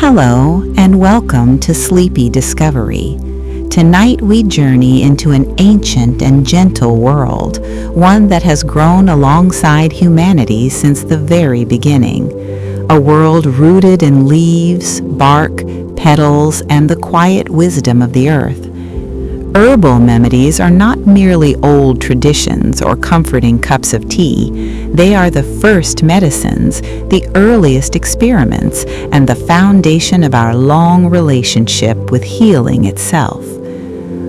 Hello, and welcome to Sleepy Discovery. Tonight we journey into an ancient and gentle world, one that has grown alongside humanity since the very beginning. A world rooted in leaves, bark, petals, and the quiet wisdom of the earth. Herbal remedies are not merely old traditions or comforting cups of tea. They are the first medicines, the earliest experiments, and the foundation of our long relationship with healing itself.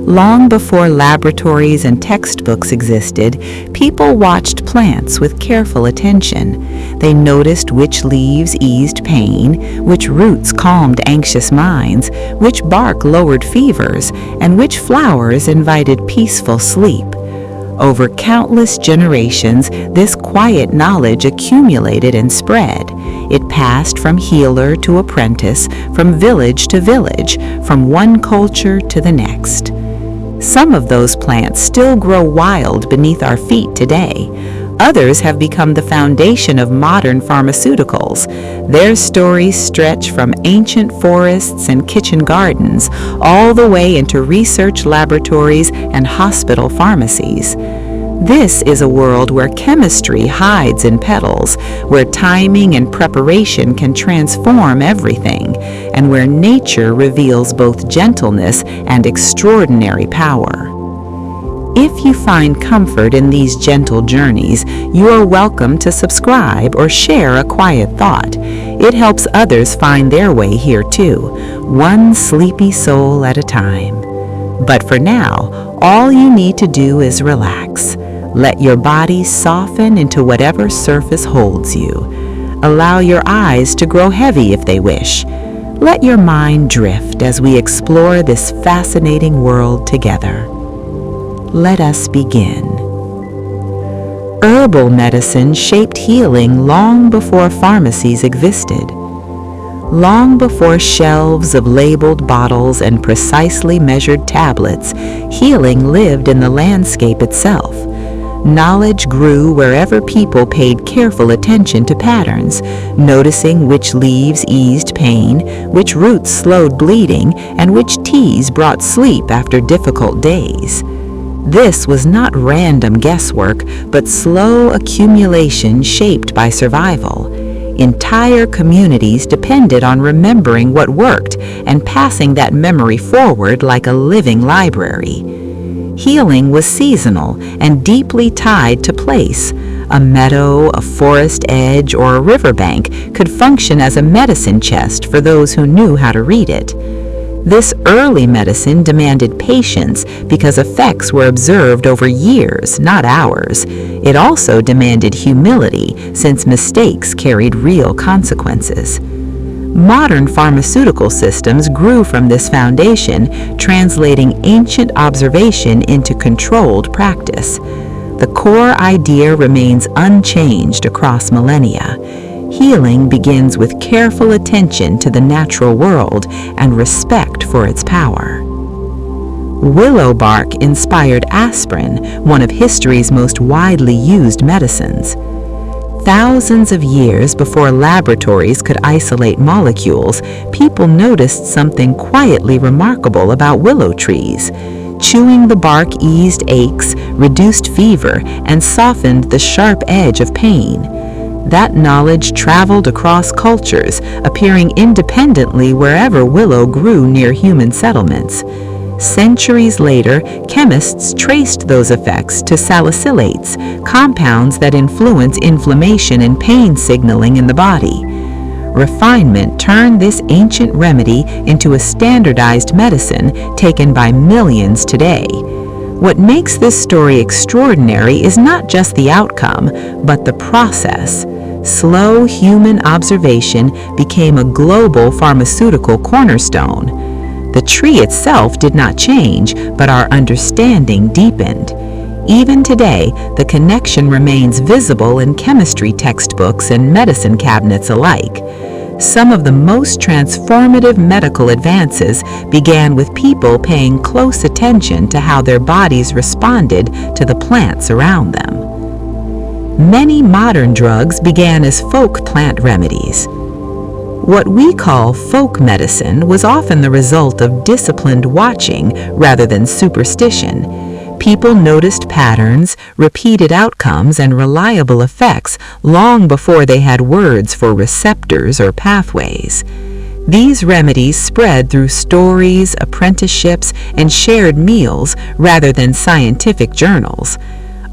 Long before laboratories and textbooks existed, people watched plants with careful attention. They noticed which leaves eased pain, which roots calmed anxious minds, which bark lowered fevers, and which flowers invited peaceful sleep. Over countless generations, this quiet knowledge accumulated and spread. It passed from healer to apprentice, from village to village, from one culture to the next. Some of those plants still grow wild beneath our feet today. Others have become the foundation of modern pharmaceuticals. Their stories stretch from ancient forests and kitchen gardens all the way into research laboratories and hospital pharmacies. This is a world where chemistry hides in petals, where timing and preparation can transform everything, and where nature reveals both gentleness and extraordinary power. If you find comfort in these gentle journeys, you are welcome to subscribe or share a quiet thought. It helps others find their way here too, one sleepy soul at a time. But for now, all you need to do is relax. Let your body soften into whatever surface holds you. Allow your eyes to grow heavy if they wish. Let your mind drift as we explore this fascinating world together. Let us begin. Herbal medicine shaped healing long before pharmacies existed. Long before shelves of labeled bottles and precisely measured tablets, healing lived in the landscape itself. Knowledge grew wherever people paid careful attention to patterns, noticing which leaves eased pain, which roots slowed bleeding, and which teas brought sleep after difficult days. This was not random guesswork, but slow accumulation shaped by survival. Entire communities depended on remembering what worked and passing that memory forward like a living library. Healing was seasonal and deeply tied to place. A meadow, a forest edge, or a riverbank could function as a medicine chest for those who knew how to read it. This early medicine demanded patience because effects were observed over years, not hours. It also demanded humility since mistakes carried real consequences. Modern pharmaceutical systems grew from this foundation, translating ancient observation into controlled practice. The core idea remains unchanged across millennia. Healing begins with careful attention to the natural world and respect for its power. Willow bark inspired aspirin, one of history's most widely used medicines. Thousands of years before laboratories could isolate molecules, people noticed something quietly remarkable about willow trees. Chewing the bark eased aches, reduced fever, and softened the sharp edge of pain. That knowledge traveled across cultures, appearing independently wherever willow grew near human settlements. Centuries later, chemists traced those effects to salicylates, compounds that influence inflammation and pain signaling in the body. Refinement turned this ancient remedy into a standardized medicine taken by millions today. What makes this story extraordinary is not just the outcome, but the process. Slow human observation became a global pharmaceutical cornerstone. The tree itself did not change, but our understanding deepened. Even today, the connection remains visible in chemistry textbooks and medicine cabinets alike. Some of the most transformative medical advances began with people paying close attention to how their bodies responded to the plants around them. Many modern drugs began as folk plant remedies. What we call folk medicine was often the result of disciplined watching rather than superstition. People noticed patterns, repeated outcomes, and reliable effects long before they had words for receptors or pathways. These remedies spread through stories, apprenticeships, and shared meals rather than scientific journals.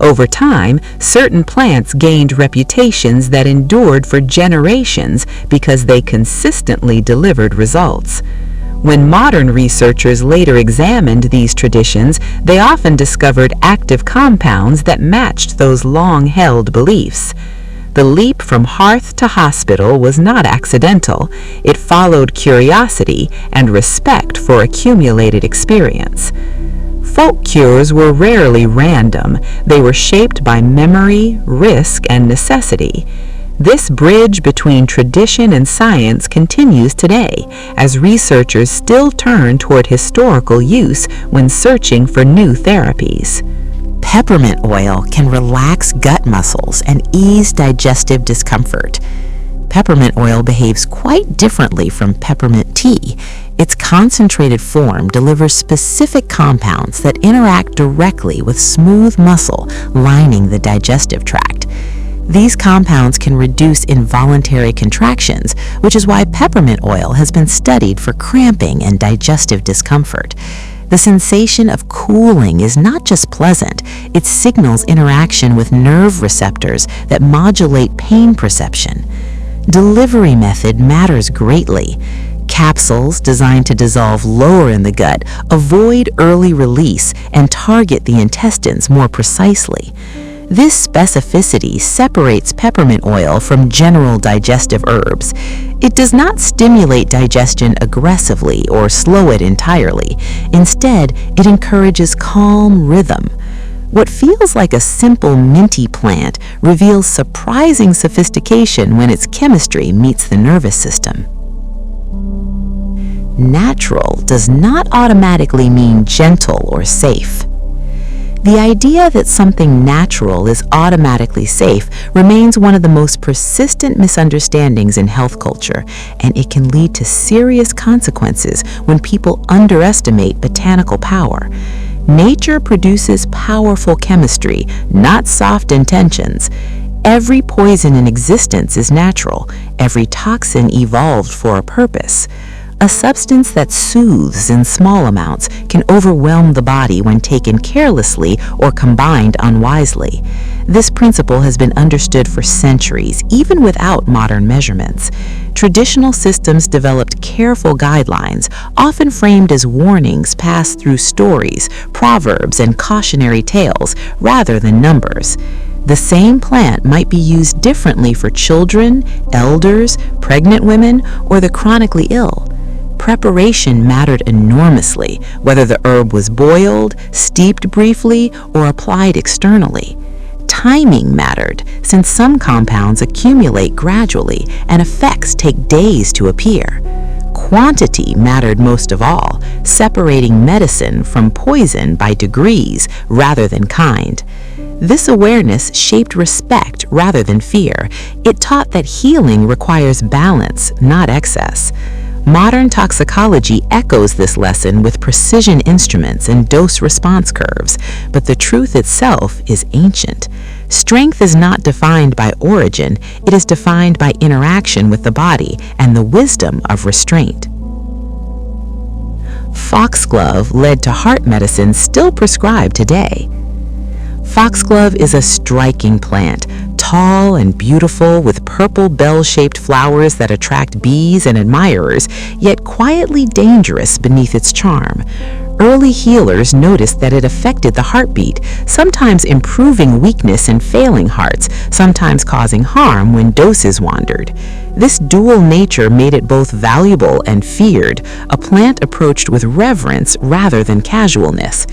Over time, certain plants gained reputations that endured for generations because they consistently delivered results. When modern researchers later examined these traditions, they often discovered active compounds that matched those long-held beliefs. The leap from hearth to hospital was not accidental. It followed curiosity and respect for accumulated experience. Folk cures were rarely random. They were shaped by memory, risk, and necessity. This bridge between tradition and science continues today, as researchers still turn toward historical use when searching for new therapies. Peppermint oil can relax gut muscles and ease digestive discomfort. Peppermint oil behaves quite differently from peppermint tea. Its concentrated form delivers specific compounds that interact directly with smooth muscle lining the digestive tract. These compounds can reduce involuntary contractions, which is why peppermint oil has been studied for cramping and digestive discomfort. The sensation of cooling is not just pleasant, it signals interaction with nerve receptors that modulate pain perception. Delivery method matters greatly. Capsules designed to dissolve lower in the gut avoid early release and target the intestines more precisely. This specificity separates peppermint oil from general digestive herbs. It does not stimulate digestion aggressively or slow it entirely. Instead, it encourages calm rhythm. What feels like a simple minty plant reveals surprising sophistication when its chemistry meets the nervous system. Natural does not automatically mean gentle or safe. The idea that something natural is automatically safe remains one of the most persistent misunderstandings in health culture, and it can lead to serious consequences when people underestimate botanical power. Nature produces powerful chemistry, not soft intentions. Every poison in existence is natural. Every toxin evolved for a purpose. A substance that soothes in small amounts can overwhelm the body when taken carelessly or combined unwisely. This principle has been understood for centuries, even without modern measurements. Traditional systems developed careful guidelines, often framed as warnings passed through stories, proverbs, and cautionary tales rather than numbers. The same plant might be used differently for children, elders, pregnant women, or the chronically ill. Preparation mattered enormously, whether the herb was boiled, steeped briefly, or applied externally. Timing mattered, since some compounds accumulate gradually and effects take days to appear. Quantity mattered most of all, separating medicine from poison by degrees rather than kind. This awareness shaped respect rather than fear. It taught that healing requires balance, not excess. Modern toxicology echoes this lesson with precision instruments and dose-response curves, but the truth itself is ancient. Strength is not defined by origin, it is defined by interaction with the body and the wisdom of restraint. Foxglove led to heart medicine still prescribed today. Foxglove is a striking plant, tall and beautiful with purple bell-shaped flowers that attract bees and admirers, yet quietly dangerous beneath its charm. Early healers noticed that it affected the heartbeat, sometimes improving weakness in failing hearts, sometimes causing harm when doses wandered. This dual nature made it both valuable and feared, a plant approached with reverence rather than casualness.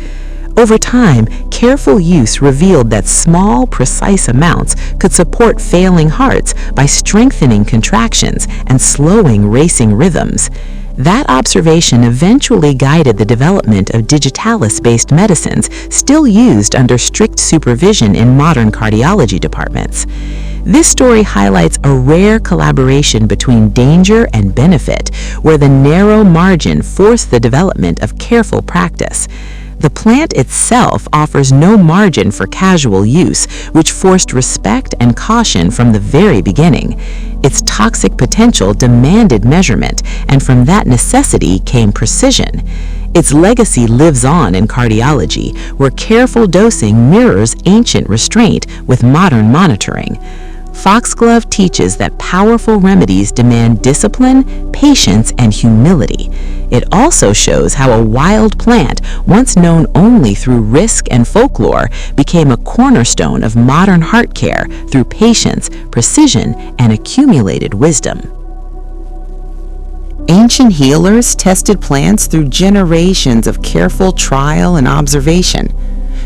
Over time, careful use revealed that small, precise amounts could support failing hearts by strengthening contractions and slowing racing rhythms. That observation eventually guided the development of digitalis-based medicines still used under strict supervision in modern cardiology departments. This story highlights a rare collaboration between danger and benefit, where the narrow margin forced the development of careful practice. The plant itself offers no margin for casual use, which forced respect and caution from the very beginning. Its toxic potential demanded measurement, and from that necessity came precision. Its legacy lives on in cardiology, where careful dosing mirrors ancient restraint with modern monitoring. Foxglove teaches that powerful remedies demand discipline, patience, and humility. It also shows how a wild plant, once known only through risk and folklore, became a cornerstone of modern heart care through patience, precision, and accumulated wisdom. Ancient healers tested plants through generations of careful trial and observation.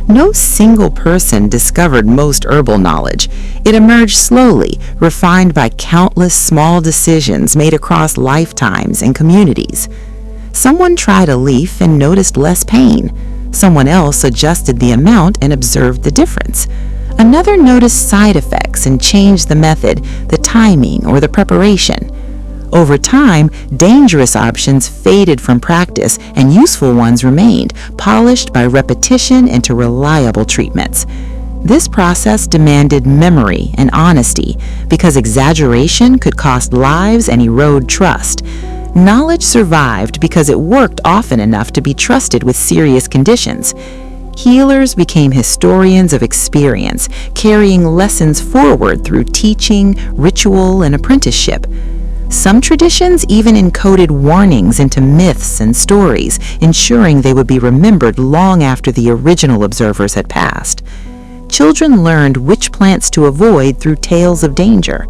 No single person discovered most herbal knowledge. It emerged slowly, refined by countless small decisions made across lifetimes and communities. Someone tried a leaf and noticed less pain. Someone else adjusted the amount and observed the difference. Another noticed side effects and changed the method, the timing, or the preparation. Over time, dangerous options faded from practice and useful ones remained, polished by repetition into reliable treatments. This process demanded memory and honesty because exaggeration could cost lives and erode trust. Knowledge survived because it worked often enough to be trusted with serious conditions. Healers became historians of experience, carrying lessons forward through teaching, ritual, and apprenticeship. Some traditions even encoded warnings into myths and stories, ensuring they would be remembered long after the original observers had passed. Children learned which plants to avoid through tales of danger.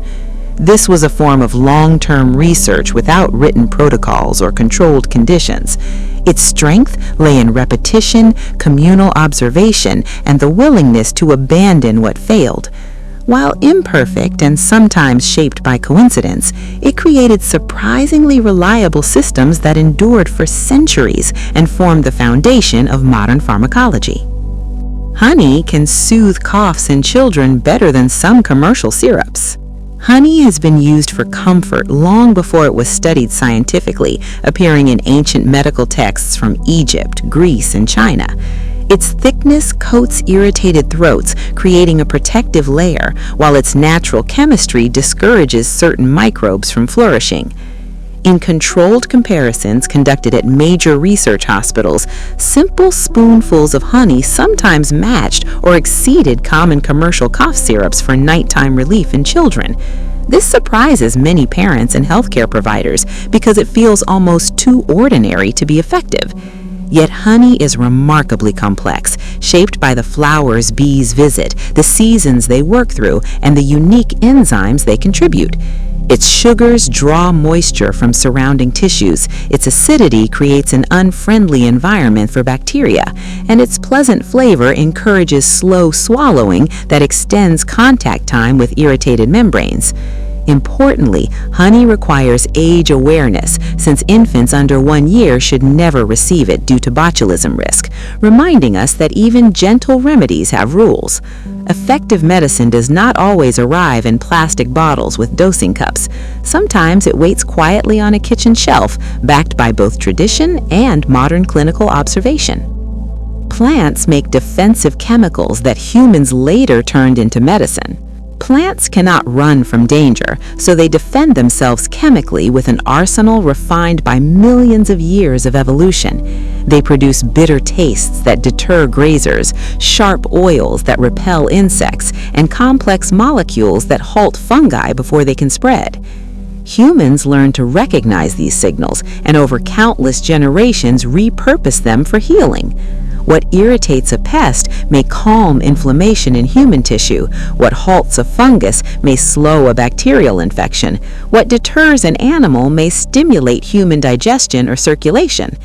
This was a form of long-term research without written protocols or controlled conditions. Its strength lay in repetition, communal observation, and the willingness to abandon what failed. While imperfect and sometimes shaped by coincidence, it created surprisingly reliable systems that endured for centuries and formed the foundation of modern pharmacology. Honey can soothe coughs in children better than some commercial syrups. Honey has been used for comfort long before it was studied scientifically, appearing in ancient medical texts from Egypt, Greece, and China. Its thickness coats irritated throats, creating a protective layer, while its natural chemistry discourages certain microbes from flourishing. In controlled comparisons conducted at major research hospitals, simple spoonfuls of honey sometimes matched or exceeded common commercial cough syrups for nighttime relief in children. This surprises many parents and healthcare providers because it feels almost too ordinary to be effective. Yet honey is remarkably complex, shaped by the flowers bees visit, the seasons they work through, and the unique enzymes they contribute. Its sugars draw moisture from surrounding tissues, its acidity creates an unfriendly environment for bacteria, and its pleasant flavor encourages slow swallowing that extends contact time with irritated membranes. Importantly, honey requires age awareness, since infants under 1 year should never receive it due to botulism risk, reminding us that even gentle remedies have rules. Effective medicine does not always arrive in plastic bottles with dosing cups. Sometimes it waits quietly on a kitchen shelf, backed by both tradition and modern clinical observation. Plants make defensive chemicals that humans later turned into medicine. Plants cannot run from danger, so they defend themselves chemically with an arsenal refined by millions of years of evolution. They produce bitter tastes that deter grazers, sharp oils that repel insects, and complex molecules that halt fungi before they can spread. Humans learn to recognize these signals and over countless generations repurpose them for healing. What irritates a pest may calm inflammation in human tissue. What halts a fungus may slow a bacterial infection. What deters an animal may stimulate human digestion or circulation.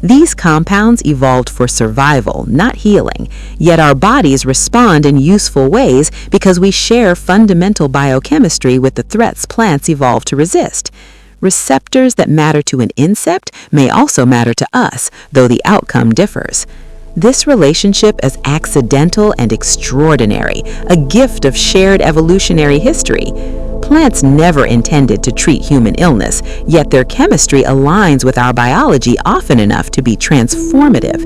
These compounds evolved for survival, not healing, yet our bodies respond in useful ways because we share fundamental biochemistry with the threats plants evolved to resist. Receptors that matter to an insect may also matter to us, though the outcome differs. This relationship is accidental and extraordinary, a gift of shared evolutionary history. Plants never intended to treat human illness, yet their chemistry aligns with our biology often enough to be transformative.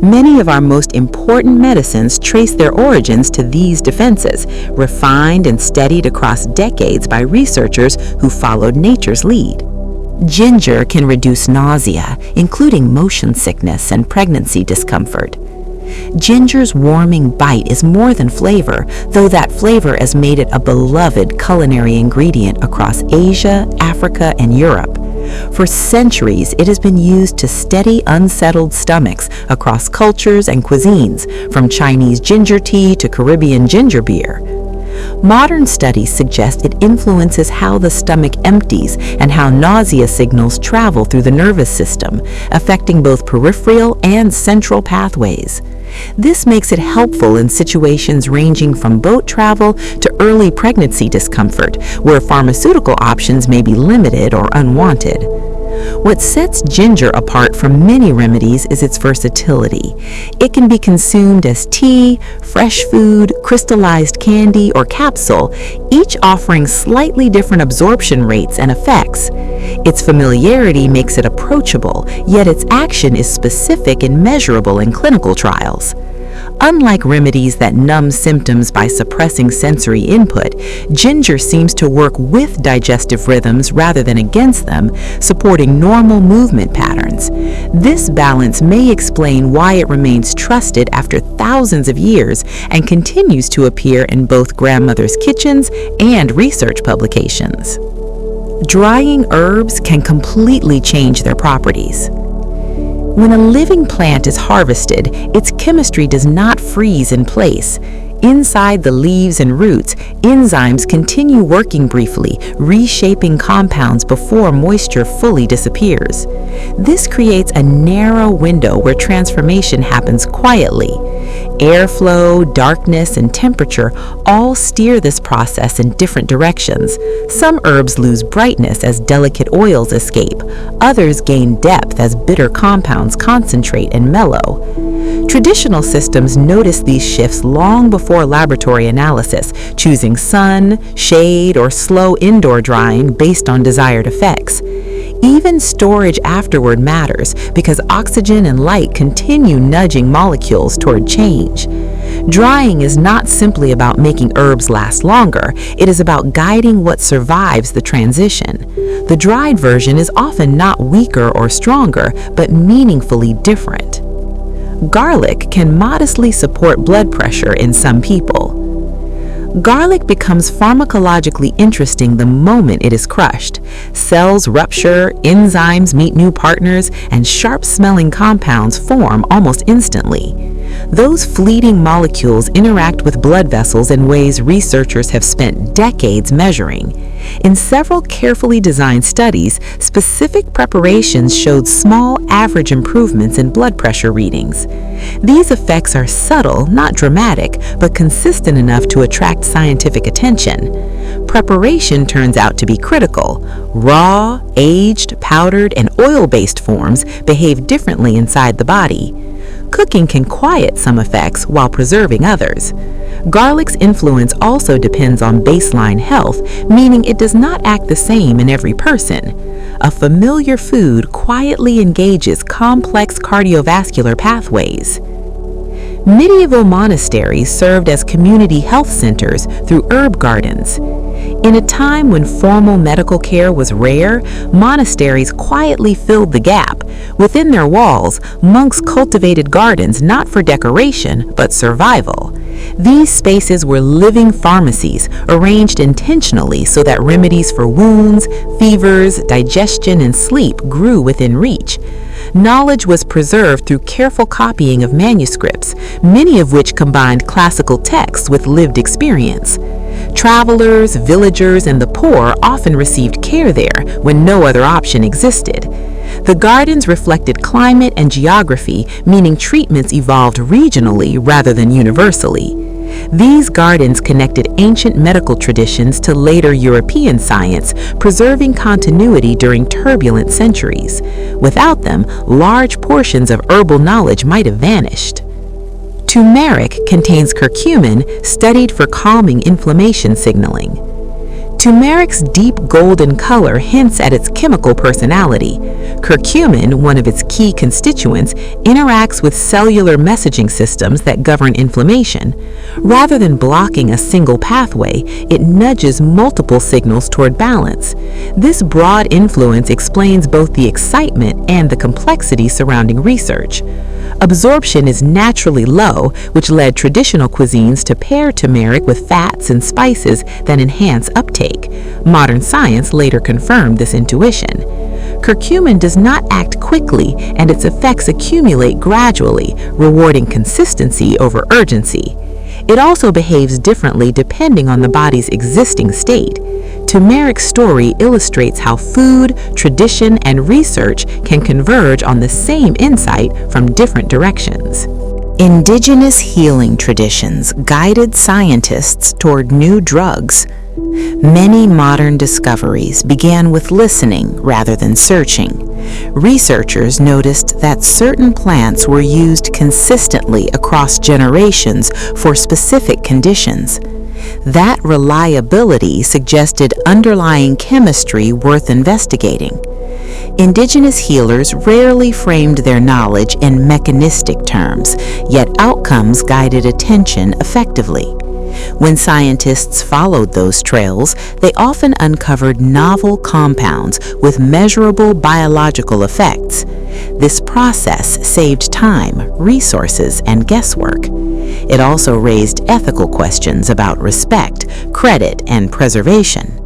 Many of our most important medicines trace their origins to these defenses, refined and studied across decades by researchers who followed nature's lead. Ginger can reduce nausea, including motion sickness and pregnancy discomfort. Ginger's warming bite is more than flavor, though that flavor has made it a beloved culinary ingredient across Asia, Africa, and Europe. For centuries, it has been used to steady unsettled stomachs across cultures and cuisines, from Chinese ginger tea to Caribbean ginger beer. Modern studies suggest it influences how the stomach empties and how nausea signals travel through the nervous system, affecting both peripheral and central pathways. This makes it helpful in situations ranging from boat travel to early pregnancy discomfort, where pharmaceutical options may be limited or unwanted. What sets ginger apart from many remedies is its versatility. It can be consumed as tea, fresh food, crystallized candy, or capsule, each offering slightly different absorption rates and effects. Its familiarity makes it approachable, yet its action is specific and measurable in clinical trials. Unlike remedies that numb symptoms by suppressing sensory input, ginger seems to work with digestive rhythms rather than against them, supporting normal movement patterns. This balance may explain why it remains trusted after thousands of years and continues to appear in both grandmothers' kitchens and research publications. Drying herbs can completely change their properties. When a living plant is harvested, its chemistry does not freeze in place. Inside the leaves and roots, enzymes continue working briefly, reshaping compounds before moisture fully disappears. This creates a narrow window where transformation happens quietly. Airflow, darkness, and temperature all steer this process in different directions. Some herbs lose brightness as delicate oils escape. Others gain depth as bitter compounds concentrate and mellow. Traditional systems notice these shifts long before laboratory analysis, choosing sun, shade, or slow indoor drying based on desired effects. Even storage afterward matters because oxygen and light continue nudging molecules toward change. Drying is not simply about making herbs last longer, it is about guiding what survives the transition. The dried version is often not weaker or stronger, but meaningfully different. Garlic can modestly support blood pressure in some people. Garlic becomes pharmacologically interesting the moment it is crushed. Cells rupture, enzymes meet new partners, and sharp-smelling compounds form almost instantly. Those fleeting molecules interact with blood vessels in ways researchers have spent decades measuring. In several carefully designed studies, specific preparations showed small average improvements in blood pressure readings. These effects are subtle, not dramatic, but consistent enough to attract scientific attention. Preparation turns out to be critical. Raw, aged, powdered, and oil-based forms behave differently inside the body. Cooking can quiet some effects while preserving others. Garlic's influence also depends on baseline health, meaning it does not act the same in every person. A familiar food quietly engages complex cardiovascular pathways. Medieval monasteries served as community health centers through herb gardens. In a time when formal medical care was rare, monasteries quietly filled the gap. Within their walls, monks cultivated gardens not for decoration, but survival. These spaces were living pharmacies, arranged intentionally so that remedies for wounds, fevers, digestion, and sleep grew within reach. Knowledge was preserved through careful copying of manuscripts, many of which combined classical texts with lived experience. Travelers, villagers, and the poor often received care there when no other option existed. The gardens reflected climate and geography, meaning treatments evolved regionally rather than universally. These gardens connected ancient medical traditions to later European science, preserving continuity during turbulent centuries. Without them, large portions of herbal knowledge might have vanished. Turmeric contains curcumin, studied for calming inflammation signaling. Turmeric's deep golden color hints at its chemical personality. Curcumin, one of its key constituents, interacts with cellular messaging systems that govern inflammation. Rather than blocking a single pathway, it nudges multiple signals toward balance. This broad influence explains both the excitement and the complexity surrounding research. Absorption is naturally low, which led traditional cuisines to pair turmeric with fats and spices that enhance uptake. Modern science later confirmed this intuition. Curcumin does not act quickly, and its effects accumulate gradually, rewarding consistency over urgency. It also behaves differently depending on the body's existing state. Turmeric's story illustrates how food, tradition, and research can converge on the same insight from different directions. Indigenous healing traditions guided scientists toward new drugs. Many modern discoveries began with listening rather than searching. Researchers noticed that certain plants were used consistently across generations for specific conditions. That reliability suggested underlying chemistry worth investigating. Indigenous healers rarely framed their knowledge in mechanistic terms, yet outcomes guided attention effectively. When scientists followed those trails, they often uncovered novel compounds with measurable biological effects. This process saved time, resources, and guesswork. It also raised ethical questions about respect, credit, and preservation.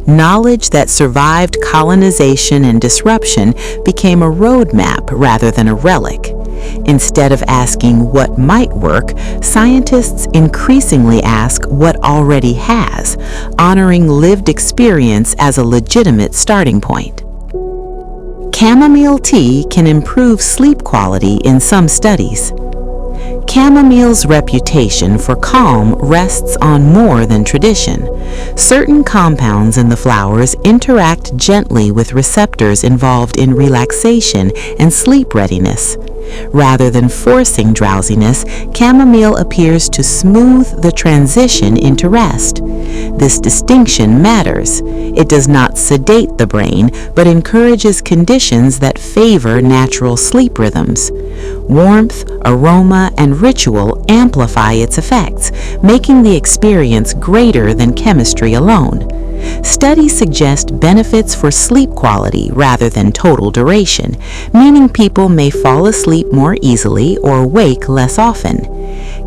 Knowledge that survived colonization and disruption became a roadmap rather than a relic. Instead of asking what might work, scientists increasingly ask what already has, honoring lived experience as a legitimate starting point. Chamomile tea can improve sleep quality in some studies. Chamomile's reputation for calm rests on more than tradition. Certain compounds in the flowers interact gently with receptors involved in relaxation and sleep readiness. Rather than forcing drowsiness, chamomile appears to smooth the transition into rest. This distinction matters. It does not sedate the brain, but encourages conditions that favor natural sleep rhythms. Warmth, aroma, and ritual amplify its effects, making the experience greater than chemistry alone. Studies suggest benefits for sleep quality rather than total duration, meaning people may fall asleep more easily or wake less often.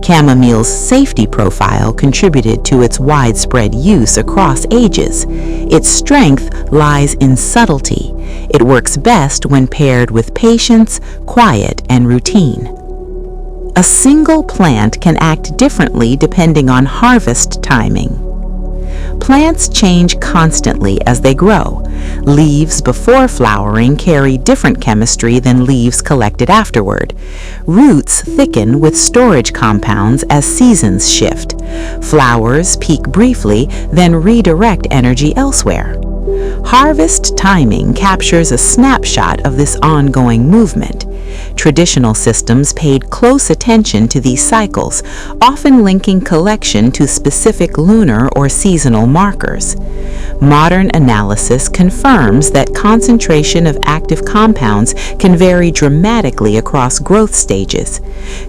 Chamomile's safety profile contributed to its widespread use across ages. Its strength lies in subtlety. It works best when paired with patience, quiet, and routine. A single plant can act differently depending on harvest timing. Plants change constantly as they grow. Leaves before flowering carry different chemistry than leaves collected afterward. Roots thicken with storage compounds as seasons shift. Flowers peak briefly, then redirect energy elsewhere. Harvest timing captures a snapshot of this ongoing movement. Traditional systems paid close attention to these cycles, often linking collection to specific lunar or seasonal markers. Modern analysis confirms that concentration of active compounds can vary dramatically across growth stages.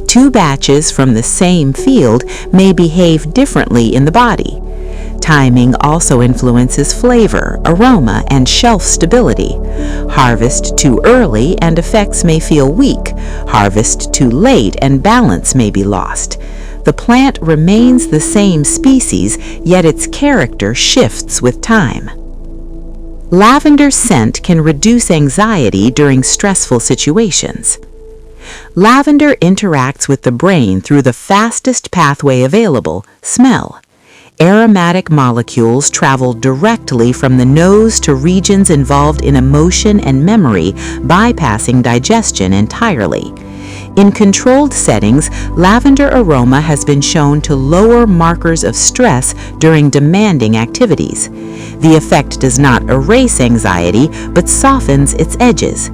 Two batches from the same field may behave differently in the body. Timing also influences flavor, aroma, and shelf stability. Harvest too early and effects may feel weak. Harvest too late and balance may be lost. The plant remains the same species, yet its character shifts with time. Lavender scent can reduce anxiety during stressful situations. Lavender interacts with the brain through the fastest pathway available, smell. Aromatic molecules travel directly from the nose to regions involved in emotion and memory, bypassing digestion entirely. In controlled settings, lavender aroma has been shown to lower markers of stress during demanding activities. The effect does not erase anxiety, but softens its edges.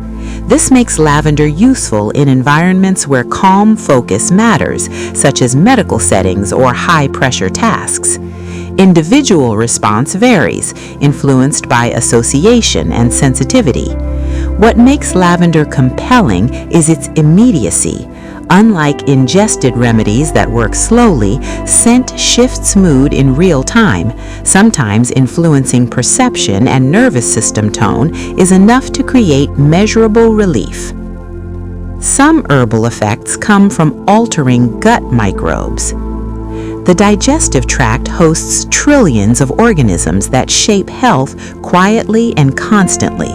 This makes lavender useful in environments where calm focus matters, such as medical settings or high-pressure tasks. Individual response varies, influenced by association and sensitivity. What makes lavender compelling is its immediacy. Unlike ingested remedies that work slowly, scent shifts mood in real time. Sometimes influencing perception and nervous system tone is enough to create measurable relief. Some herbal effects come from altering gut microbes. The digestive tract hosts trillions of organisms that shape health quietly and constantly.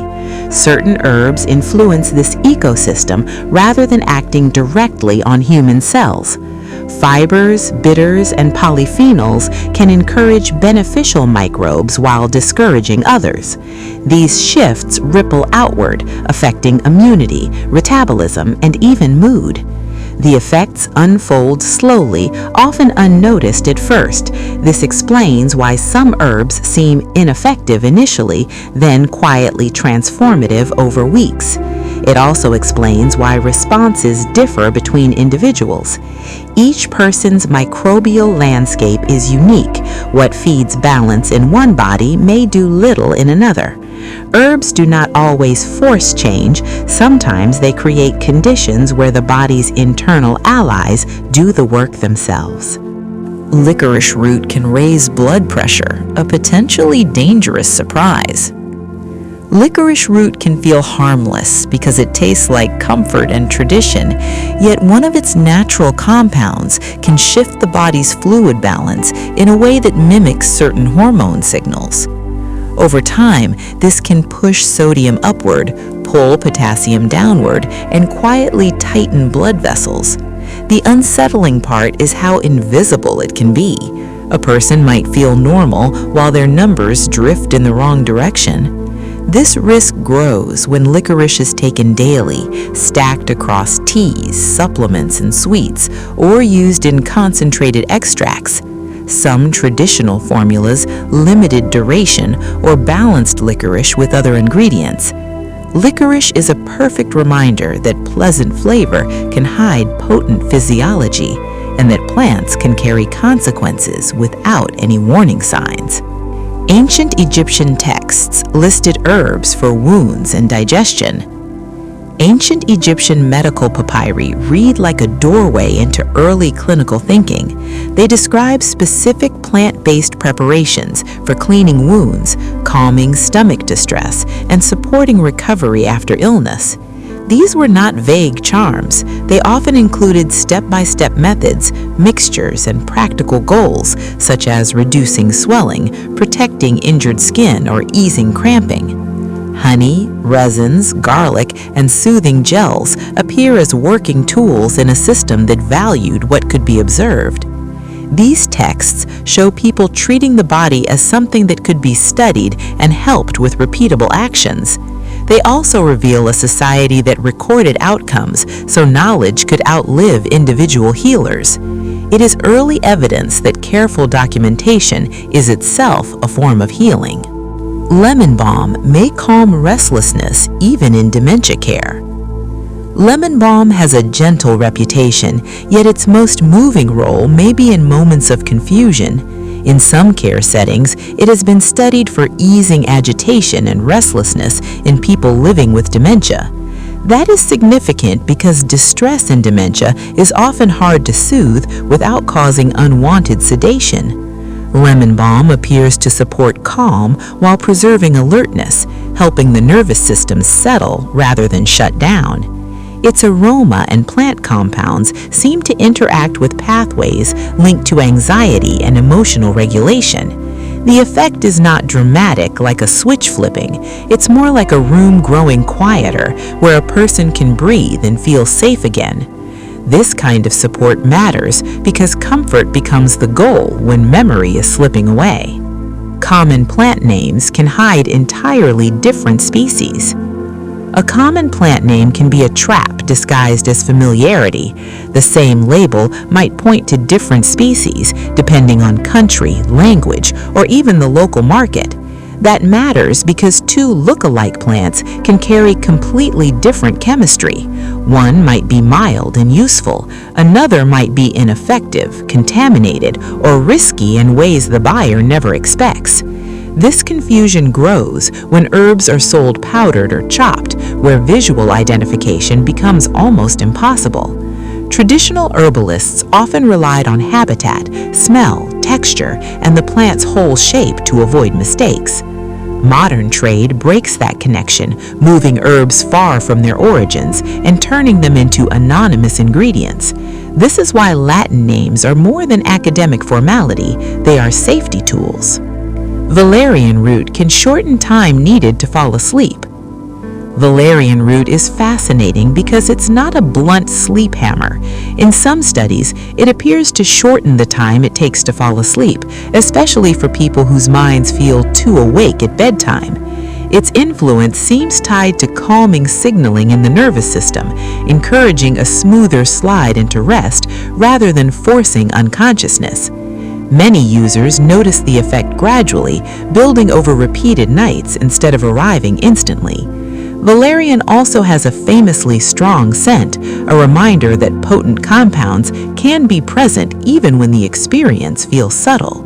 Certain herbs influence this ecosystem rather than acting directly on human cells. Fibers, bitters, and polyphenols can encourage beneficial microbes while discouraging others. These shifts ripple outward, affecting immunity, metabolism, and even mood. The effects unfold slowly, often unnoticed at first. This explains why some herbs seem ineffective initially, then quietly transformative over weeks. It also explains why responses differ between individuals. Each person's microbial landscape is unique. What feeds balance in one body may do little in another. Herbs do not always force change. Sometimes they create conditions where the body's internal allies do the work themselves. Licorice root can raise blood pressure, a potentially dangerous surprise. Licorice root can feel harmless because it tastes like comfort and tradition, yet one of its natural compounds can shift the body's fluid balance in a way that mimics certain hormone signals. Over time, this can push sodium upward, pull potassium downward, and quietly tighten blood vessels. The unsettling part is how invisible it can be. A person might feel normal while their numbers drift in the wrong direction. This risk grows when licorice is taken daily, stacked across teas, supplements, and sweets, or used in concentrated extracts. Some traditional formulas limited duration or balanced licorice with other ingredients. Licorice is a perfect reminder that pleasant flavor can hide potent physiology and that plants can carry consequences without any warning signs. Ancient Egyptian texts listed herbs for wounds and digestion. Ancient Egyptian medical papyri read like a doorway into early clinical thinking. They describe specific plant-based preparations for cleaning wounds, calming stomach distress, and supporting recovery after illness. These were not vague charms. They often included step-by-step methods, mixtures, and practical goals, such as reducing swelling, protecting injured skin, or easing cramping. Honey, resins, garlic, and soothing gels appear as working tools in a system that valued what could be observed. These texts show people treating the body as something that could be studied and helped with repeatable actions. They also reveal a society that recorded outcomes so knowledge could outlive individual healers. It is early evidence that careful documentation is itself a form of healing. Lemon balm may calm restlessness even in dementia care. Lemon balm has a gentle reputation, yet its most moving role may be in moments of confusion. In some care settings, it has been studied for easing agitation and restlessness in people living with dementia. That is significant because distress in dementia is often hard to soothe without causing unwanted sedation. Lemon balm appears to support calm while preserving alertness, helping the nervous system settle rather than shut down. Its aroma and plant compounds seem to interact with pathways linked to anxiety and emotional regulation. The effect is not dramatic like a switch flipping. It's more like a room growing quieter, where a person can breathe and feel safe again. This kind of support matters because comfort becomes the goal when memory is slipping away. Common plant names can hide entirely different species. A common plant name can be a trap disguised as familiarity. The same label might point to different species depending on country, language, or even the local market. That matters because two look-alike plants can carry completely different chemistry. One might be mild and useful, another might be ineffective, contaminated, or risky in ways the buyer never expects. This confusion grows when herbs are sold powdered or chopped, where visual identification becomes almost impossible. Traditional herbalists often relied on habitat, smell, texture, and the plant's whole shape to avoid mistakes. Modern trade breaks that connection, moving herbs far from their origins and turning them into anonymous ingredients. This is why Latin names are more than academic formality, they are safety tools. Valerian root can shorten time needed to fall asleep. Valerian root is fascinating because it's not a blunt sleep hammer. In some studies, it appears to shorten the time it takes to fall asleep, especially for people whose minds feel too awake at bedtime. Its influence seems tied to calming signaling in the nervous system, encouraging a smoother slide into rest rather than forcing unconsciousness. Many users notice the effect gradually, building over repeated nights instead of arriving instantly. Valerian also has a famously strong scent, a reminder that potent compounds can be present even when the experience feels subtle.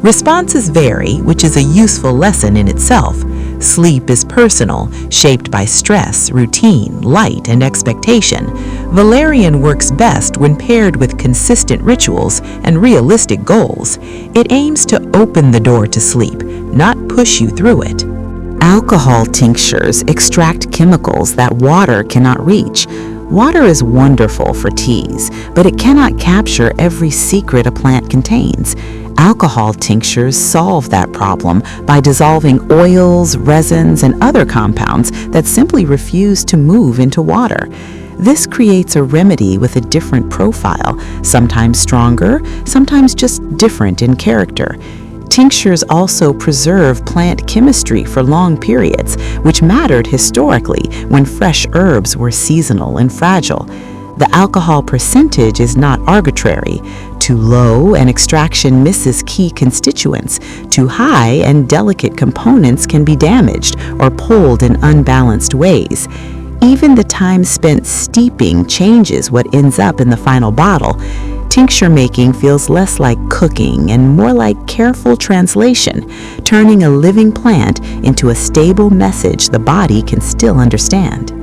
Responses vary, which is a useful lesson in itself. Sleep is personal, shaped by stress, routine, light, and expectation. Valerian works best when paired with consistent rituals and realistic goals. It aims to open the door to sleep, not push you through it. Alcohol tinctures extract chemicals that water cannot reach. Water is wonderful for teas, but it cannot capture every secret a plant contains. Alcohol tinctures solve that problem by dissolving oils, resins, and other compounds that simply refuse to move into water. This creates a remedy with a different profile, sometimes stronger, sometimes just different in character. Tinctures also preserve plant chemistry for long periods, which mattered historically when fresh herbs were seasonal and fragile. The alcohol percentage is not arbitrary. Too low and extraction misses key constituents. Too high and delicate components can be damaged or pulled in unbalanced ways. Even the time spent steeping changes what ends up in the final bottle. Tincture making feels less like cooking and more like careful translation, turning a living plant into a stable message the body can still understand.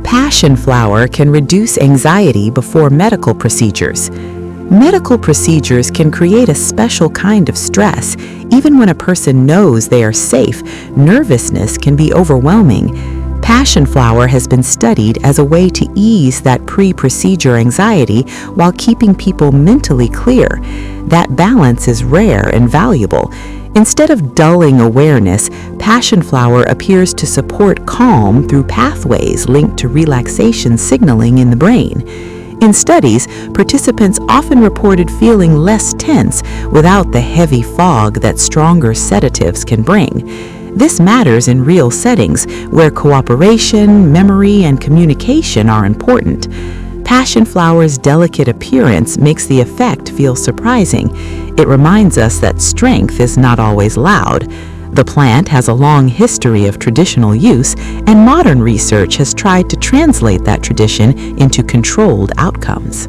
Passion flower can reduce anxiety before medical procedures. Medical procedures can create a special kind of stress. Even when a person knows they are safe, nervousness can be overwhelming. Passion flower has been studied as a way to ease that pre-procedure anxiety while keeping people mentally clear. That balance is rare and valuable. Instead of dulling awareness, passion flower appears to support calm through pathways linked to relaxation signaling in the brain. In studies, participants often reported feeling less tense without the heavy fog that stronger sedatives can bring. This matters in real settings where cooperation, memory, and communication are important. Passion flower's delicate appearance makes the effect feel surprising. It reminds us that strength is not always loud. The plant has a long history of traditional use, and modern research has tried to translate that tradition into controlled outcomes.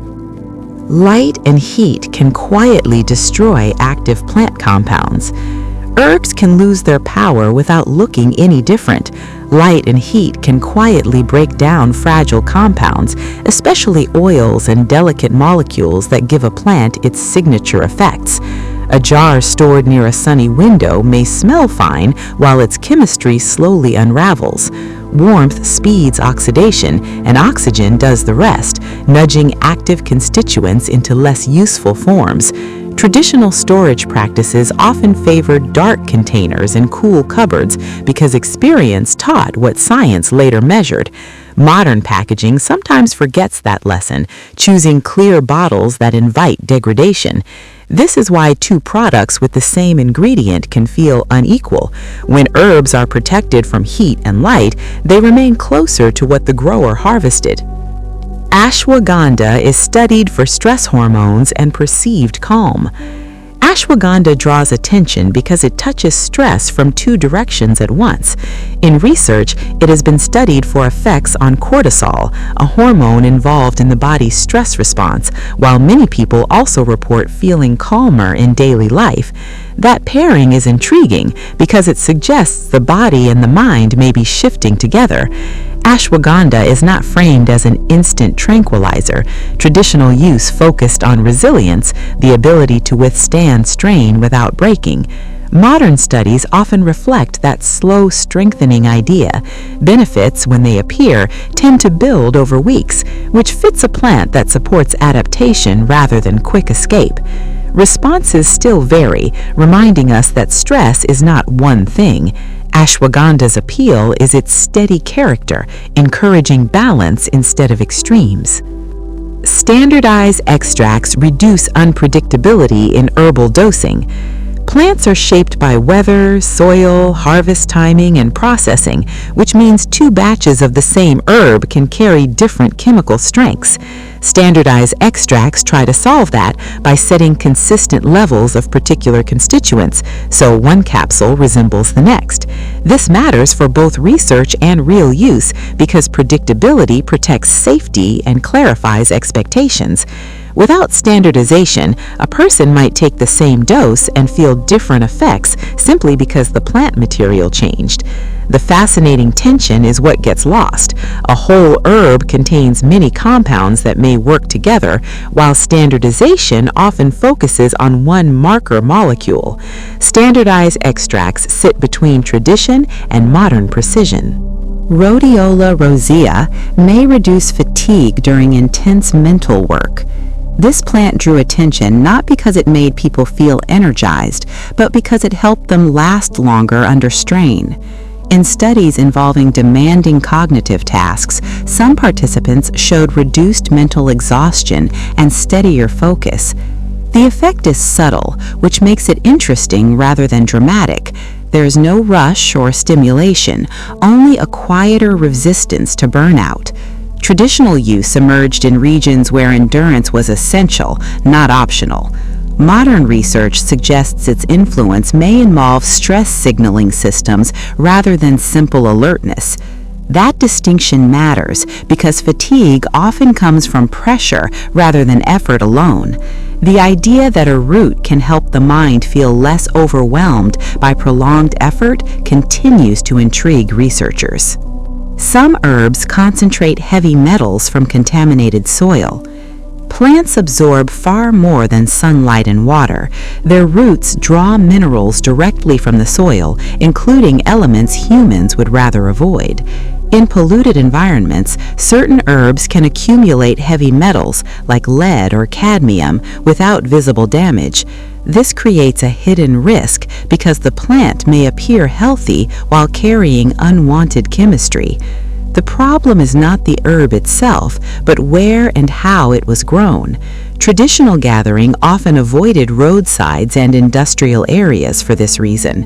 Light and heat can quietly destroy active plant compounds. Herbs can lose their power without looking any different. Light and heat can quietly break down fragile compounds, especially oils and delicate molecules that give a plant its signature effects. A jar stored near a sunny window may smell fine while its chemistry slowly unravels. Warmth speeds oxidation, and oxygen does the rest, nudging active constituents into less useful forms. Traditional storage practices often favored dark containers and cool cupboards because experience taught what science later measured. Modern packaging sometimes forgets that lesson, choosing clear bottles that invite degradation. This is why two products with the same ingredient can feel unequal. When herbs are protected from heat and light, they remain closer to what the grower harvested. Ashwagandha is studied for stress hormones and perceived calm. Ashwagandha draws attention because it touches stress from two directions at once. In research, it has been studied for effects on cortisol, a hormone involved in the body's stress response, while many people also report feeling calmer in daily life. That pairing is intriguing because it suggests the body and the mind may be shifting together. Ashwagandha is not framed as an instant tranquilizer. Traditional use focused on resilience, the ability to withstand strain without breaking. Modern studies often reflect that slow strengthening idea. Benefits, when they appear, tend to build over weeks, which fits a plant that supports adaptation rather than quick escape. Responses still vary, reminding us that stress is not one thing. Ashwagandha's appeal is its steady character, encouraging balance instead of extremes. Standardized extracts reduce unpredictability in herbal dosing. Plants are shaped by weather, soil, harvest timing, and processing, which means two batches of the same herb can carry different chemical strengths. Standardized extracts try to solve that by setting consistent levels of particular constituents, so one capsule resembles the next. This matters for both research and real use because predictability protects safety and clarifies expectations. Without standardization, a person might take the same dose and feel different effects simply because the plant material changed. The fascinating tension is what gets lost. A whole herb contains many compounds that may work together, while standardization often focuses on one marker molecule. Standardized extracts sit between tradition and modern precision. Rhodiola rosea may reduce fatigue during intense mental work. This plant drew attention not because it made people feel energized, but because it helped them last longer under strain. In studies involving demanding cognitive tasks, some participants showed reduced mental exhaustion and steadier focus. The effect is subtle, which makes it interesting rather than dramatic. There's no rush or stimulation, only a quieter resistance to burnout. Traditional use emerged in regions where endurance was essential, not optional. Modern research suggests its influence may involve stress signaling systems rather than simple alertness. That distinction matters because fatigue often comes from pressure rather than effort alone. The idea that a root can help the mind feel less overwhelmed by prolonged effort continues to intrigue researchers. Some herbs concentrate heavy metals from contaminated soil. Plants absorb far more than sunlight and water. Their roots draw minerals directly from the soil, including elements humans would rather avoid. In polluted environments, certain herbs can accumulate heavy metals like lead or cadmium without visible damage. This creates a hidden risk because the plant may appear healthy while carrying unwanted chemistry. The problem is not the herb itself, but where and how it was grown. Traditional gathering often avoided roadsides and industrial areas for this reason.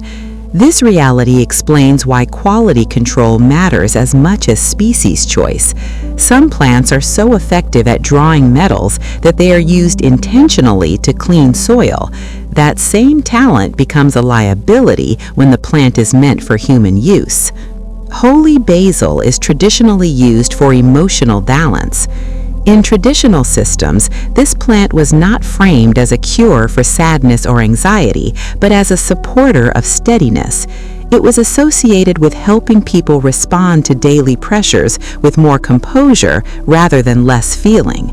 This reality explains why quality control matters as much as species choice. Some plants are so effective at drawing metals that they are used intentionally to clean soil. That same talent becomes a liability when the plant is meant for human use. Holy basil is traditionally used for emotional balance. In traditional systems, this plant was not framed as a cure for sadness or anxiety, but as a supporter of steadiness. It was associated with helping people respond to daily pressures with more composure rather than less feeling.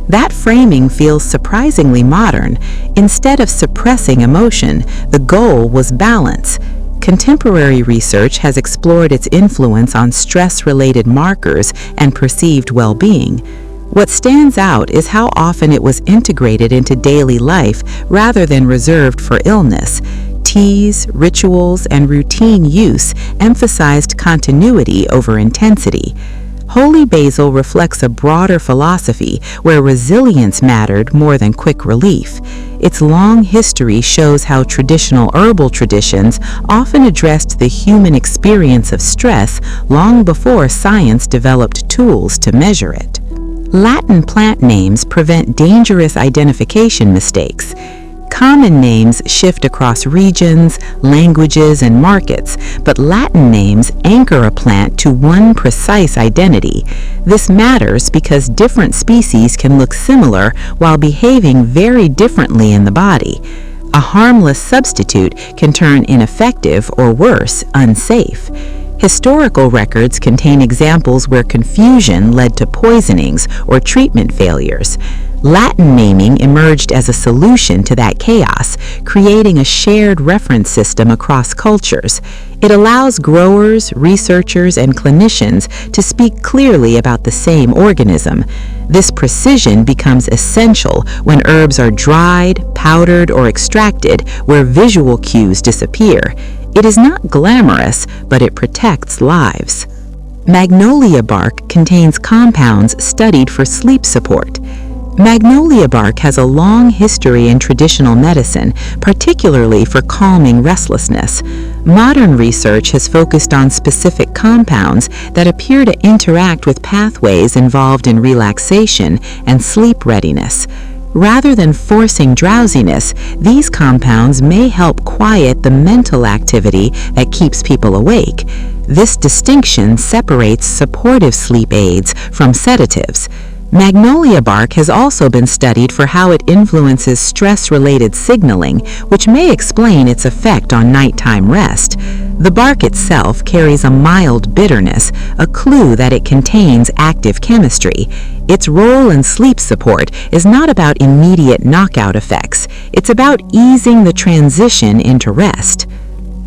That framing feels surprisingly modern. Instead of suppressing emotion, the goal was balance. Contemporary research has explored its influence on stress-related markers and perceived well-being. What stands out is how often it was integrated into daily life rather than reserved for illness. Teas, rituals, and routine use emphasized continuity over intensity. Holy basil reflects a broader philosophy where resilience mattered more than quick relief. Its long history shows how traditional herbal traditions often addressed the human experience of stress long before science developed tools to measure it. Latin plant names prevent dangerous identification mistakes. Common names shift across regions, languages, and markets, but Latin names anchor a plant to one precise identity. This matters because different species can look similar while behaving very differently in the body. A harmless substitute can turn ineffective or worse, unsafe. Historical records contain examples where confusion led to poisonings or treatment failures. Latin naming emerged as a solution to that chaos, creating a shared reference system across cultures. It allows growers, researchers, and clinicians to speak clearly about the same organism. This precision becomes essential when herbs are dried, powdered, or extracted, where visual cues disappear. It is not glamorous, but it protects lives. Magnolia bark contains compounds studied for sleep support. Magnolia bark has a long history in traditional medicine, particularly for calming restlessness. Modern research has focused on specific compounds that appear to interact with pathways involved in relaxation and sleep readiness. Rather than forcing drowsiness, these compounds may help quiet the mental activity that keeps people awake. This distinction separates supportive sleep aids from sedatives. Magnolia bark has also been studied for how it influences stress-related signaling, which may explain its effect on nighttime rest. The bark itself carries a mild bitterness, a clue that it contains active chemistry. Its role in sleep support is not about immediate knockout effects. It's about easing the transition into rest.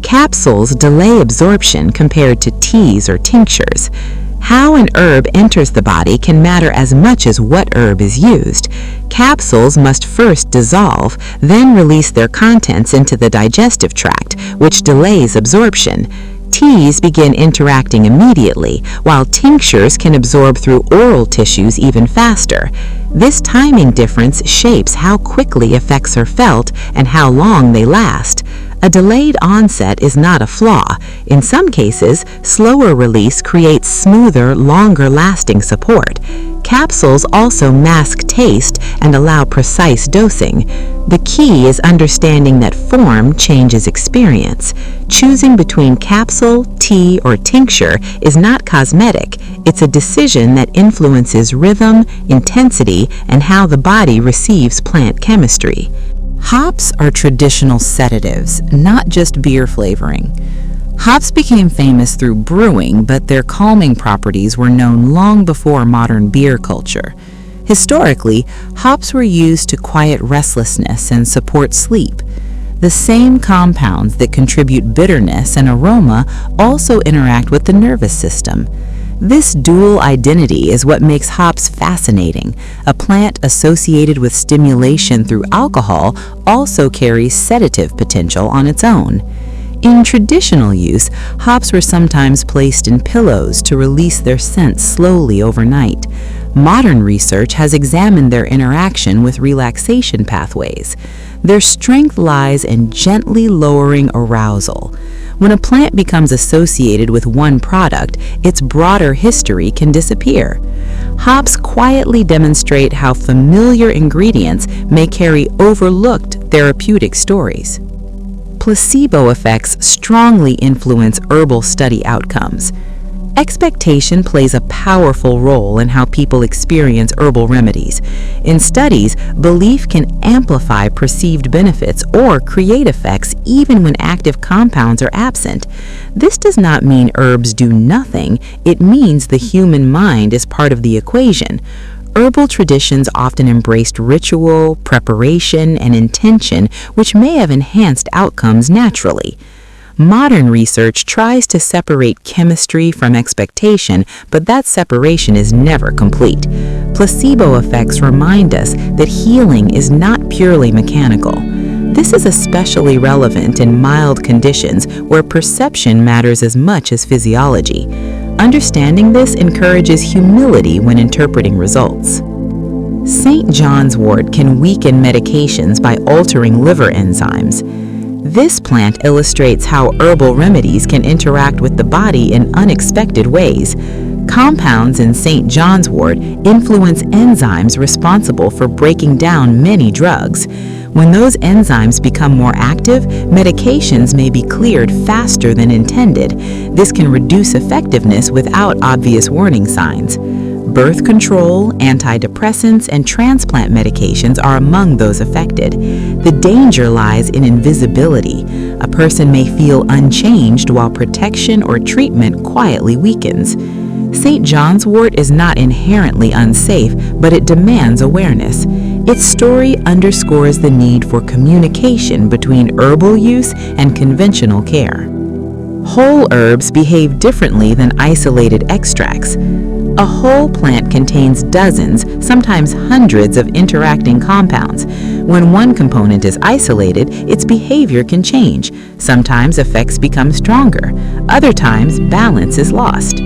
Capsules delay absorption compared to teas or tinctures. How an herb enters the body can matter as much as what herb is used. Capsules must first dissolve, then release their contents into the digestive tract, which delays absorption. Teas begin interacting immediately, while tinctures can absorb through oral tissues even faster. This timing difference shapes how quickly effects are felt and how long they last. A delayed onset is not a flaw. In some cases, slower release creates smoother, longer-lasting support. Capsules also mask taste and allow precise dosing. The key is understanding that form changes experience. Choosing between capsule, tea, or tincture is not cosmetic. It's a decision that influences rhythm, intensity, and how the body receives plant chemistry. Hops are traditional sedatives, not just beer flavoring. Hops became famous through brewing, but their calming properties were known long before modern beer culture. Historically, hops were used to quiet restlessness and support sleep. The same compounds that contribute bitterness and aroma also interact with the nervous system. This dual identity is what makes hops fascinating. A plant associated with stimulation through alcohol also carries sedative potential on its own. In traditional use, hops were sometimes placed in pillows to release their scent slowly overnight. Modern research has examined their interaction with relaxation pathways. Their strength lies in gently lowering arousal. When a plant becomes associated with one product, its broader history can disappear. Hops quietly demonstrate how familiar ingredients may carry overlooked therapeutic stories. Placebo effects strongly influence herbal study outcomes. Expectation plays a powerful role in how people experience herbal remedies. In studies, belief can amplify perceived benefits or create effects even when active compounds are absent. This does not mean herbs do nothing. It means the human mind is part of the equation. Herbal traditions often embraced ritual, preparation, and intention, which may have enhanced outcomes naturally. Modern research tries to separate chemistry from expectation, but that separation is never complete. Placebo effects remind us that healing is not purely mechanical. This is especially relevant in mild conditions where perception matters as much as physiology. Understanding this encourages humility when interpreting results. St. John's wort can weaken medications by altering liver enzymes. This plant illustrates how herbal remedies can interact with the body in unexpected ways. Compounds in St. John's wort influence enzymes responsible for breaking down many drugs. When those enzymes become more active, medications may be cleared faster than intended. This can reduce effectiveness without obvious warning signs. Birth control, antidepressants, and transplant medications are among those affected. The danger lies in invisibility. A person may feel unchanged while protection or treatment quietly weakens. St. John's wort is not inherently unsafe, but it demands awareness. Its story underscores the need for communication between herbal use and conventional care. Whole herbs behave differently than isolated extracts. A whole plant contains dozens, sometimes hundreds of interacting compounds. When one component is isolated, its behavior can change. Sometimes effects become stronger. Other times, balance is lost.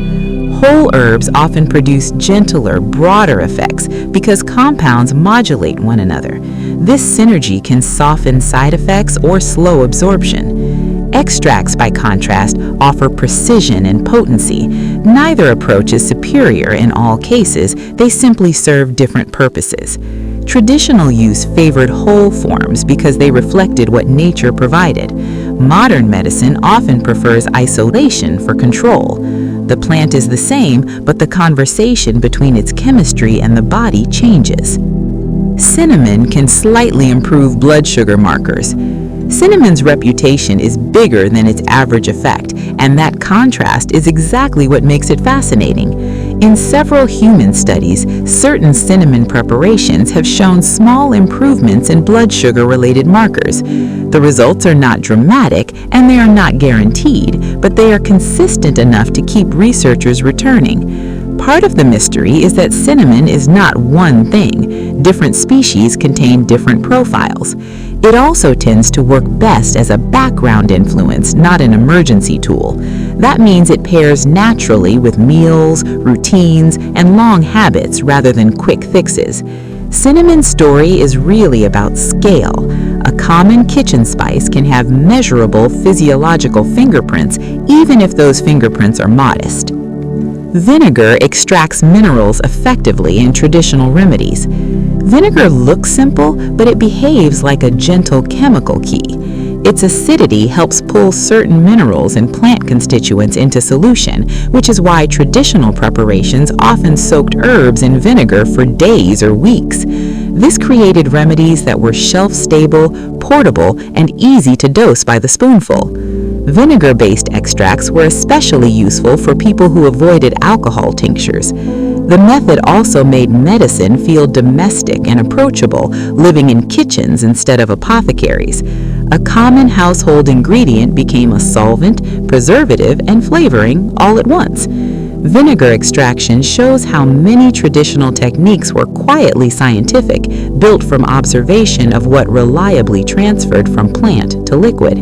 Whole herbs often produce gentler, broader effects because compounds modulate one another. This synergy can soften side effects or slow absorption. Extracts, by contrast, offer precision and potency. Neither approach is superior in all cases, they simply serve different purposes. Traditional use favored whole forms because they reflected what nature provided. Modern medicine often prefers isolation for control. The plant is the same, but the conversation between its chemistry and the body changes. Cinnamon can slightly improve blood sugar markers. Cinnamon's reputation is bigger than its average effect, and that contrast is exactly what makes it fascinating. In several human studies, certain cinnamon preparations have shown small improvements in blood sugar-related markers. The results are not dramatic, and they are not guaranteed, but they are consistent enough to keep researchers returning. Part of the mystery is that cinnamon is not one thing. Different species contain different profiles. It also tends to work best as a background influence, not an emergency tool. That means it pairs naturally with meals, routines, and long habits rather than quick fixes. Cinnamon's story is really about scale. A common kitchen spice can have measurable physiological fingerprints, even if those fingerprints are modest. Vinegar extracts minerals effectively in traditional remedies. Vinegar looks simple, but it behaves like a gentle chemical key. Its acidity helps pull certain minerals and plant constituents into solution, which is why traditional preparations often soaked herbs in vinegar for days or weeks. This created remedies that were shelf-stable, portable, and easy to dose by the spoonful. Vinegar-based extracts were especially useful for people who avoided alcohol tinctures. The method also made medicine feel domestic and approachable, living in kitchens instead of apothecaries. A common household ingredient became a solvent, preservative, and flavoring all at once. Vinegar extraction shows how many traditional techniques were quietly scientific, built from observation of what reliably transferred from plant to liquid.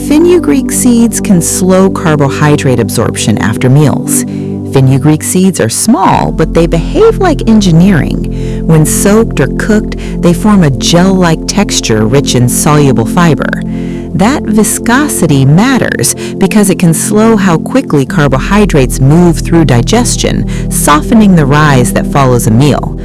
Fenugreek seeds can slow carbohydrate absorption after meals. Fenugreek seeds are small, but they behave like engineering. When soaked or cooked, they form a gel-like texture rich in soluble fiber. That viscosity matters because it can slow how quickly carbohydrates move through digestion, softening the rise that follows a meal.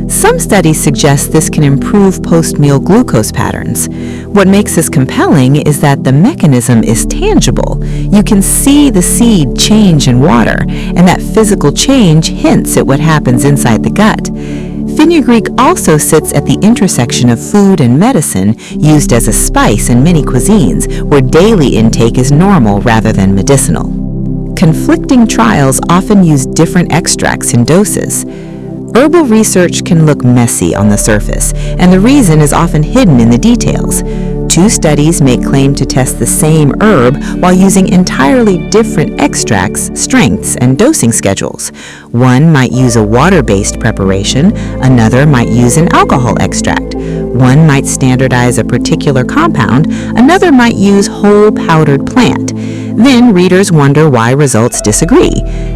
Some studies suggest this can improve post-meal glucose patterns. What makes this compelling is that the mechanism is tangible. You can see the seed change in water, and that physical change hints at what happens inside the gut. Fenugreek also sits at the intersection of food and medicine, used as a spice in many cuisines, where daily intake is normal rather than medicinal. Conflicting trials often use different extracts in doses. Herbal research can look messy on the surface, and the reason is often hidden in the details. Two studies may claim to test the same herb while using entirely different extracts, strengths, and dosing schedules. One might use a water-based preparation, another might use an alcohol extract. One might standardize a particular compound, another might use whole powdered plant. Then readers wonder why results disagree.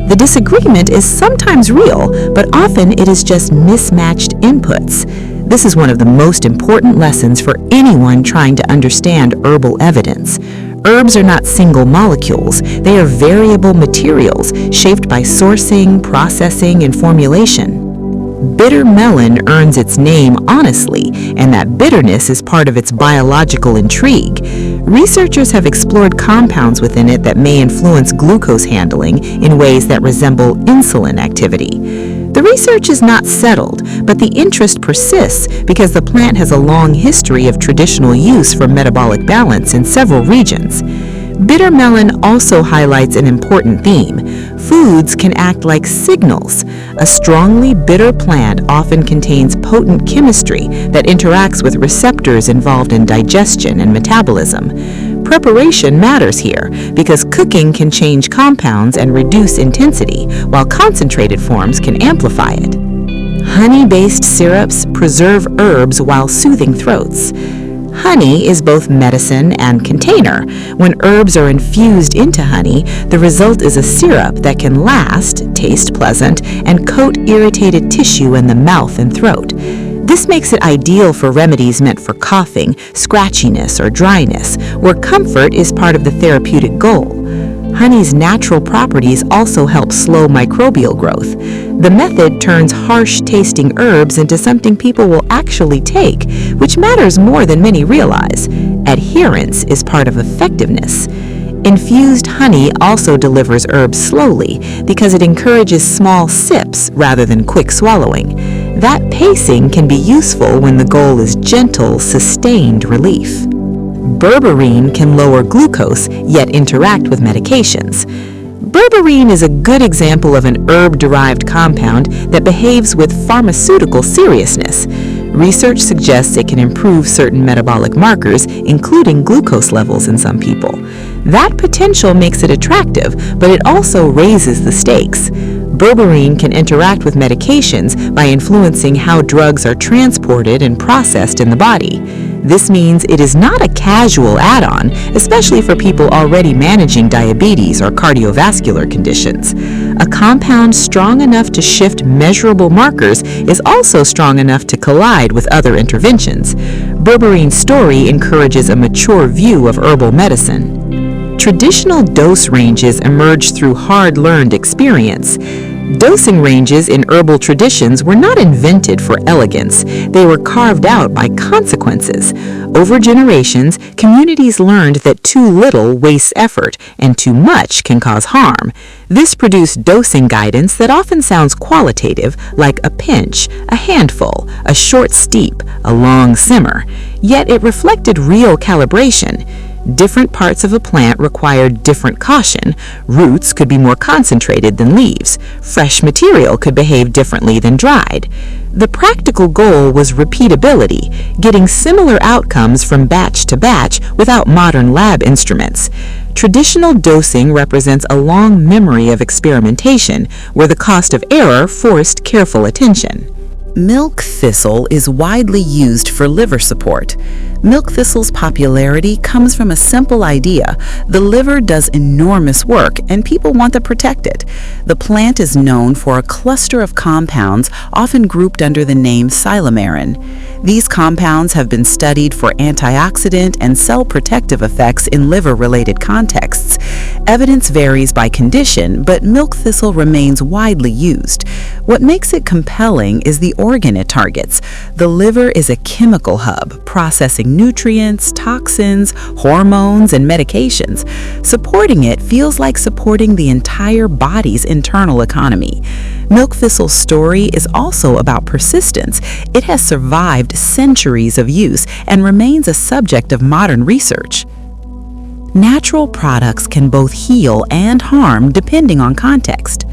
The disagreement is sometimes real, but often it is just mismatched inputs. This is one of the most important lessons for anyone trying to understand herbal evidence. Herbs are not single molecules. They are variable materials shaped by sourcing, processing, and formulation. Bitter melon earns its name honestly, and that bitterness is part of its biological intrigue. Researchers have explored compounds within it that may influence glucose handling in ways that resemble insulin activity. The research is not settled, but the interest persists because the plant has a long history of traditional use for metabolic balance in several regions. Bitter melon also highlights an important theme. Foods can act like signals. A strongly bitter plant often contains potent chemistry that interacts with receptors involved in digestion and metabolism. Preparation matters here because cooking can change compounds and reduce intensity, while concentrated forms can amplify it. Honey-based syrups preserve herbs while soothing throats. Honey is both medicine and container. When herbs are infused into honey, the result is a syrup that can last, taste pleasant, and coat irritated tissue in the mouth and throat. This makes it ideal for remedies meant for coughing, scratchiness, or dryness, where comfort is part of the therapeutic goal. Honey's natural properties also help slow microbial growth. The method turns harsh-tasting herbs into something people will actually take, which matters more than many realize. Adherence is part of effectiveness. Infused honey also delivers herbs slowly because it encourages small sips rather than quick swallowing. That pacing can be useful when the goal is gentle, sustained relief. Berberine can lower glucose, yet interact with medications. Berberine is a good example of an herb-derived compound that behaves with pharmaceutical seriousness. Research suggests it can improve certain metabolic markers, including glucose levels in some people. That potential makes it attractive, but it also raises the stakes. Berberine can interact with medications by influencing how drugs are transported and processed in the body. This means it is not a casual add-on, especially for people already managing diabetes or cardiovascular conditions. A compound strong enough to shift measurable markers is also strong enough to collide with other interventions. Berberine's story encourages a mature view of herbal medicine. Traditional dose ranges emerged through hard-learned experience. Dosing ranges in herbal traditions were not invented for elegance. They were carved out by consequences. Over generations, communities learned that too little wastes effort and too much can cause harm. This produced dosing guidance that often sounds qualitative, like a pinch, a handful, a short steep, a long simmer. Yet it reflected real calibration. Different parts of a plant required different caution. Roots could be more concentrated than leaves. Fresh material could behave differently than dried. The practical goal was repeatability, getting similar outcomes from batch to batch without modern lab instruments. Traditional dosing represents a long memory of experimentation, where the cost of error forced careful attention. Milk thistle is widely used for liver support. Milk thistle's popularity comes from a simple idea. The liver does enormous work and people want to protect it. The plant is known for a cluster of compounds often grouped under the name silymarin. These compounds have been studied for antioxidant and cell protective effects in liver-related contexts. Evidence varies by condition, but milk thistle remains widely used. What makes it compelling is the organ it targets. The liver is a chemical hub, processing nutrients, toxins, hormones, and medications. Supporting it feels like supporting the entire body's internal economy. Milk thistle's story is also about persistence. It has survived centuries of use and remains a subject of modern research. Natural products can both heal and harm depending on context.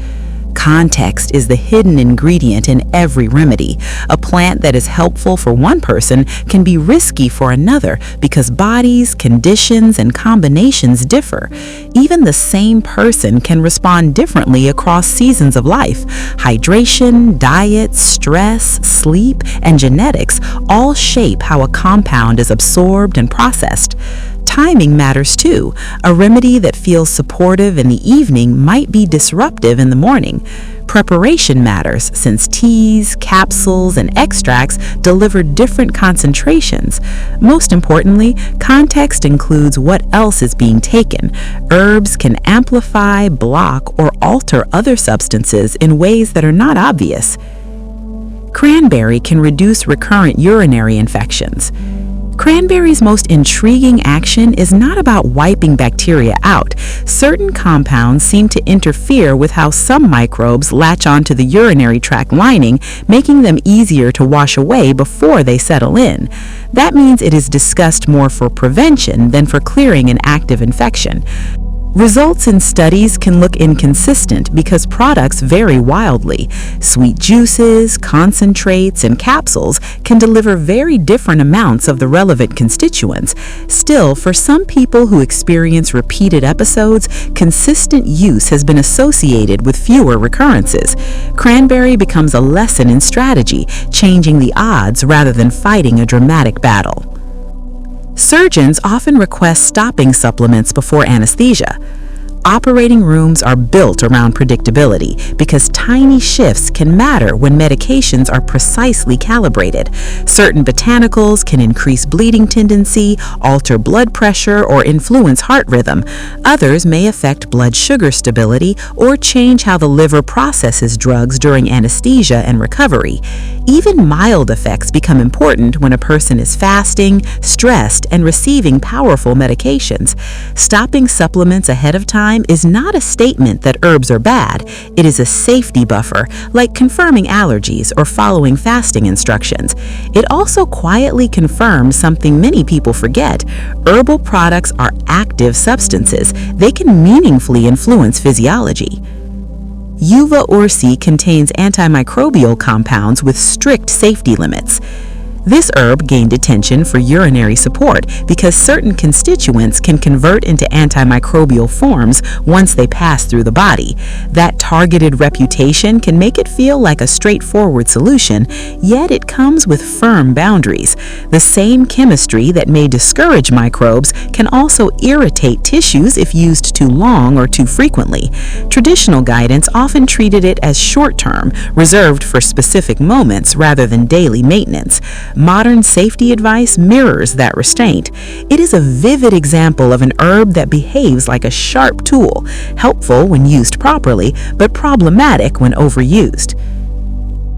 Context is the hidden ingredient in every remedy. A plant that is helpful for one person can be risky for another because bodies, conditions, and combinations differ. Even the same person can respond differently across seasons of life. Hydration, diet, stress, sleep, and genetics all shape how a compound is absorbed and processed. Timing matters too. A remedy that feels supportive in the evening might be disruptive in the morning. Preparation matters since teas, capsules, and extracts deliver different concentrations. Most importantly, context includes what else is being taken. Herbs can amplify, block, or alter other substances in ways that are not obvious. Cranberry can reduce recurrent urinary infections. Cranberry's most intriguing action is not about wiping bacteria out. Certain compounds seem to interfere with how some microbes latch onto the urinary tract lining, making them easier to wash away before they settle in. That means it is discussed more for prevention than for clearing an active infection. Results in studies can look inconsistent because products vary wildly. Sweet juices, concentrates, and capsules can deliver very different amounts of the relevant constituents. Still, for some people who experience repeated episodes, consistent use has been associated with fewer recurrences. Cranberry becomes a lesson in strategy, changing the odds rather than fighting a dramatic battle. Surgeons often request stopping supplements before anesthesia. Operating rooms are built around predictability because tiny shifts can matter when medications are precisely calibrated. Certain botanicals can increase bleeding tendency, alter blood pressure, or influence heart rhythm. Others may affect blood sugar stability or change how the liver processes drugs during anesthesia and recovery. Even mild effects become important when a person is fasting, stressed, and receiving powerful medications. Stopping supplements ahead of time is not a statement that herbs are bad. It is a safety buffer, like confirming allergies or following fasting instructions. It also quietly confirms something many people forget. Herbal products are active substances. They can meaningfully influence physiology. Uva ursi contains antimicrobial compounds with strict safety limits. This herb gained attention for urinary support because certain constituents can convert into antimicrobial forms once they pass through the body. That targeted reputation can make it feel like a straightforward solution, yet it comes with firm boundaries. The same chemistry that may discourage microbes can also irritate tissues if used too long or too frequently. Traditional guidance often treated it as short-term, reserved for specific moments rather than daily maintenance. Modern safety advice mirrors that restraint. It is a vivid example of an herb that behaves like a sharp tool, helpful when used properly, but problematic when overused.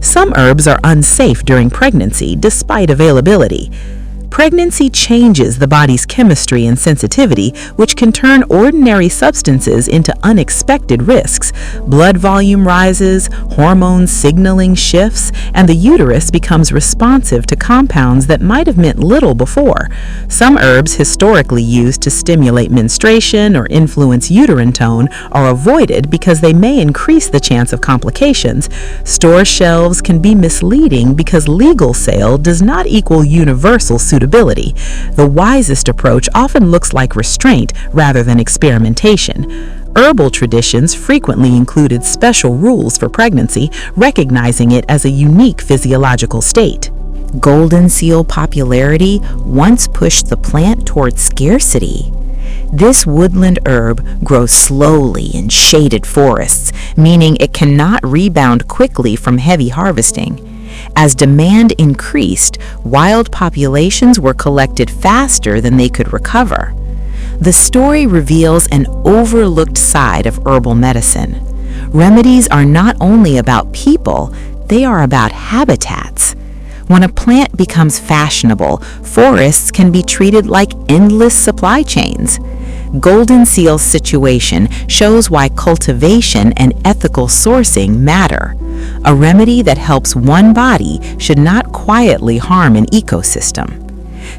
Some herbs are unsafe during pregnancy despite availability. Pregnancy changes the body's chemistry and sensitivity, which can turn ordinary substances into unexpected risks. Blood volume rises, hormone signaling shifts, and the uterus becomes responsive to compounds that might have meant little before. Some herbs historically used to stimulate menstruation or influence uterine tone are avoided because they may increase the chance of complications. Store shelves can be misleading because legal sale does not equal universal suitability. The wisest approach often looks like restraint rather than experimentation. Herbal traditions frequently included special rules for pregnancy, recognizing it as a unique physiological state. Golden seal popularity once pushed the plant toward scarcity. This woodland herb grows slowly in shaded forests, meaning it cannot rebound quickly from heavy harvesting. As demand increased, wild populations were collected faster than they could recover. The story reveals an overlooked side of herbal medicine. Remedies are not only about people, they are about habitats. When a plant becomes fashionable, forests can be treated like endless supply chains. Golden Seal's situation shows why cultivation and ethical sourcing matter. A remedy that helps one body should not quietly harm an ecosystem.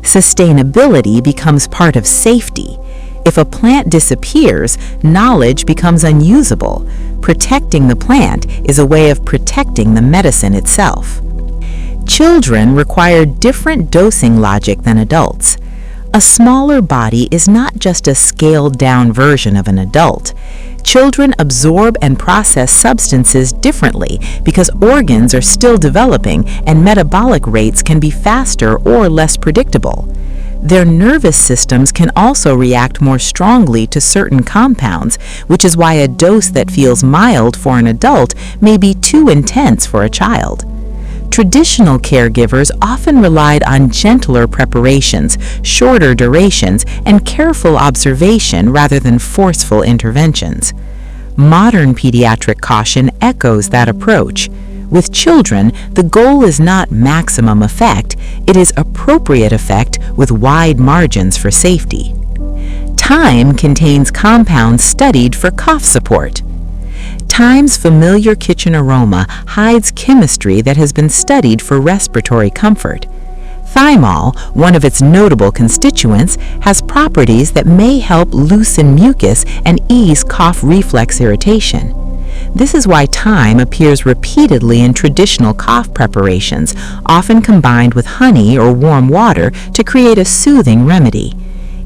Sustainability becomes part of safety. If a plant disappears, knowledge becomes unusable. Protecting the plant is a way of protecting the medicine itself. Children require different dosing logic than adults. A smaller body is not just a scaled-down version of an adult. Children absorb and process substances differently because organs are still developing and metabolic rates can be faster or less predictable. Their nervous systems can also react more strongly to certain compounds, which is why a dose that feels mild for an adult may be too intense for a child. Traditional caregivers often relied on gentler preparations, shorter durations, and careful observation rather than forceful interventions. Modern pediatric caution echoes that approach. With children, the goal is not maximum effect, it is appropriate effect with wide margins for safety. Thyme contains compounds studied for cough support. Thyme's familiar kitchen aroma hides chemistry that has been studied for respiratory comfort. Thymol, one of its notable constituents, has properties that may help loosen mucus and ease cough reflex irritation. This is why thyme appears repeatedly in traditional cough preparations, often combined with honey or warm water to create a soothing remedy.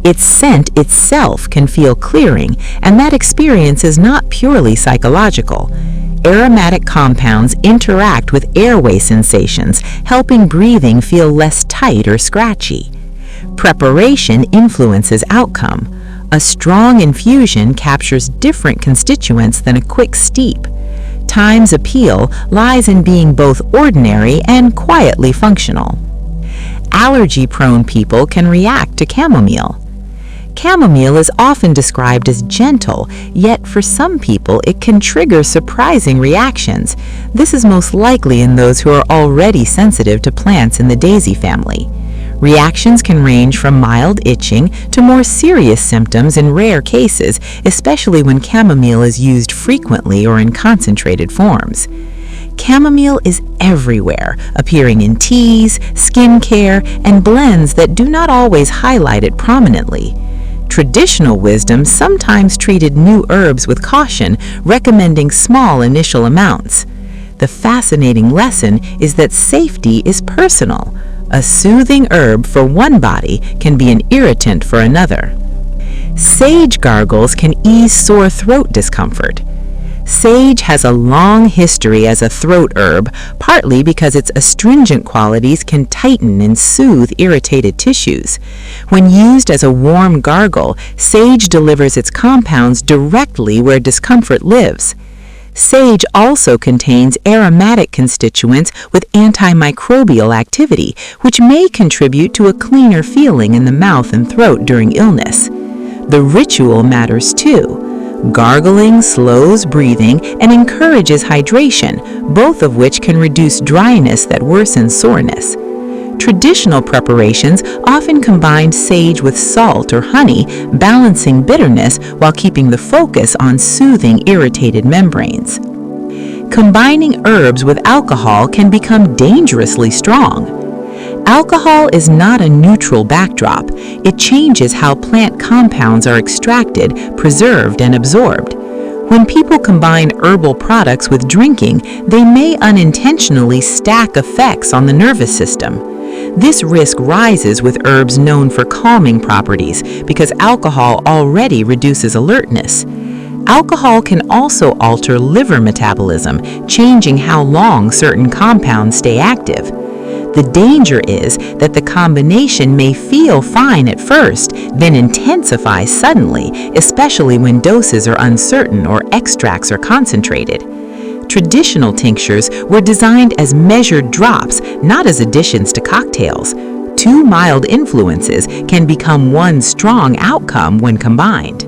Its scent itself can feel clearing, and that experience is not purely psychological. Aromatic compounds interact with airway sensations, helping breathing feel less tight or scratchy. Preparation influences outcome. A strong infusion captures different constituents than a quick steep. Thyme's appeal lies in being both ordinary and quietly functional. Allergy-prone people can react to chamomile. Chamomile is often described as gentle, yet for some people it can trigger surprising reactions. This is most likely in those who are already sensitive to plants in the daisy family. Reactions can range from mild itching to more serious symptoms in rare cases, especially when chamomile is used frequently or in concentrated forms. Chamomile is everywhere, appearing in teas, skincare, and blends that do not always highlight it prominently. Traditional wisdom sometimes treated new herbs with caution, recommending small initial amounts. The fascinating lesson is that safety is personal. A soothing herb for one body can be an irritant for another. Sage gargles can ease sore throat discomfort. Sage has a long history as a throat herb, partly because its astringent qualities can tighten and soothe irritated tissues. When used as a warm gargle, sage delivers its compounds directly where discomfort lives. Sage also contains aromatic constituents with antimicrobial activity, which may contribute to a cleaner feeling in the mouth and throat during illness. The ritual matters too. Gargling slows breathing and encourages hydration, both of which can reduce dryness that worsens soreness. Traditional preparations often combine sage with salt or honey, balancing bitterness while keeping the focus on soothing irritated membranes. Combining herbs with alcohol can become dangerously strong. Alcohol is not a neutral backdrop. It changes how plant compounds are extracted, preserved, and absorbed. When people combine herbal products with drinking, they may unintentionally stack effects on the nervous system. This risk rises with herbs known for calming properties because alcohol already reduces alertness. Alcohol can also alter liver metabolism, changing how long certain compounds stay active. The danger is that the combination may feel fine at first, then intensify suddenly, especially when doses are uncertain or extracts are concentrated. Traditional tinctures were designed as measured drops, not as additions to cocktails. Two mild influences can become one strong outcome when combined.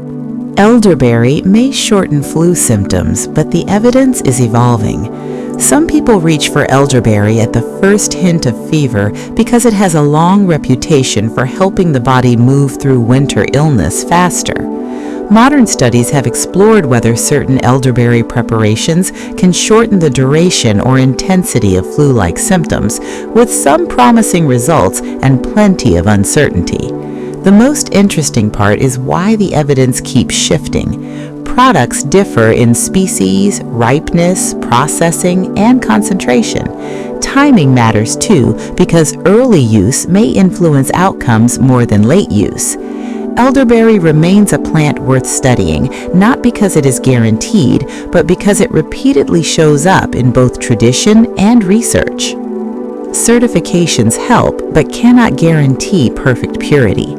Elderberry may shorten flu symptoms, but the evidence is evolving. Some people reach for elderberry at the first hint of fever because it has a long reputation for helping the body move through winter illness faster. Modern studies have explored whether certain elderberry preparations can shorten the duration or intensity of flu-like symptoms, with some promising results and plenty of uncertainty. The most interesting part is why the evidence keeps shifting. Products differ in species, ripeness, processing, and concentration. Timing matters too, because early use may influence outcomes more than late use. Elderberry remains a plant worth studying, not because it is guaranteed, but because it repeatedly shows up in both tradition and research. Certifications help, but cannot guarantee perfect purity.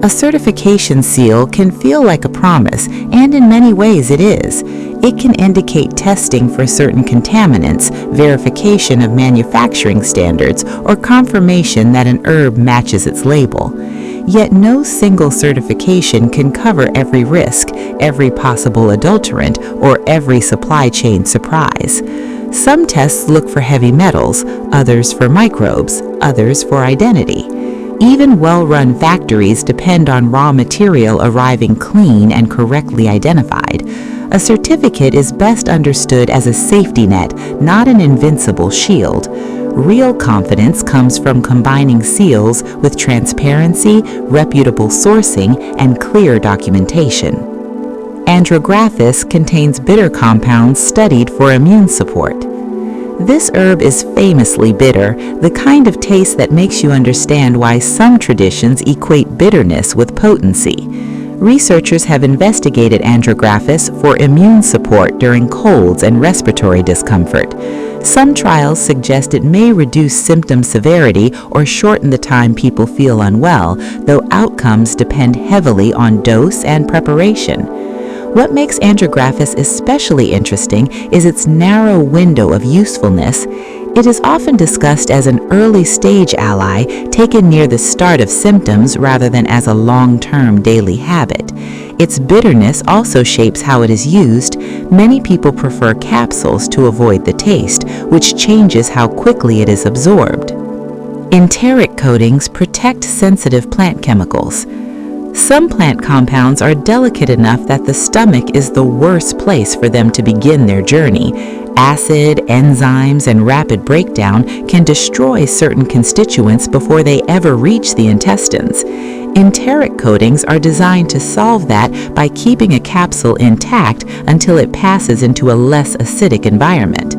A certification seal can feel like a promise, and in many ways it is. It can indicate testing for certain contaminants, verification of manufacturing standards, or confirmation that an herb matches its label. Yet no single certification can cover every risk, every possible adulterant, or every supply chain surprise. Some tests look for heavy metals, others for microbes, others for identity. Even well-run factories depend on raw material arriving clean and correctly identified. A certificate is best understood as a safety net, not an invincible shield. Real confidence comes from combining seals with transparency, reputable sourcing, and clear documentation. Andrographis contains bitter compounds studied for immune support. This herb is famously bitter, the kind of taste that makes you understand why some traditions equate bitterness with potency. Researchers have investigated Andrographis for immune support during colds and respiratory discomfort. Some trials suggest it may reduce symptom severity or shorten the time people feel unwell, though outcomes depend heavily on dose and preparation. What makes Andrographis especially interesting is its narrow window of usefulness. It is often discussed as an early-stage ally taken near the start of symptoms rather than as a long-term daily habit. Its bitterness also shapes how it is used. Many people prefer capsules to avoid the taste, which changes how quickly it is absorbed. Enteric coatings protect sensitive plant chemicals. Some plant compounds are delicate enough that the stomach is the worst place for them to begin their journey. Acid, enzymes, and rapid breakdown can destroy certain constituents before they ever reach the intestines. Enteric coatings are designed to solve that by keeping a capsule intact until it passes into a less acidic environment.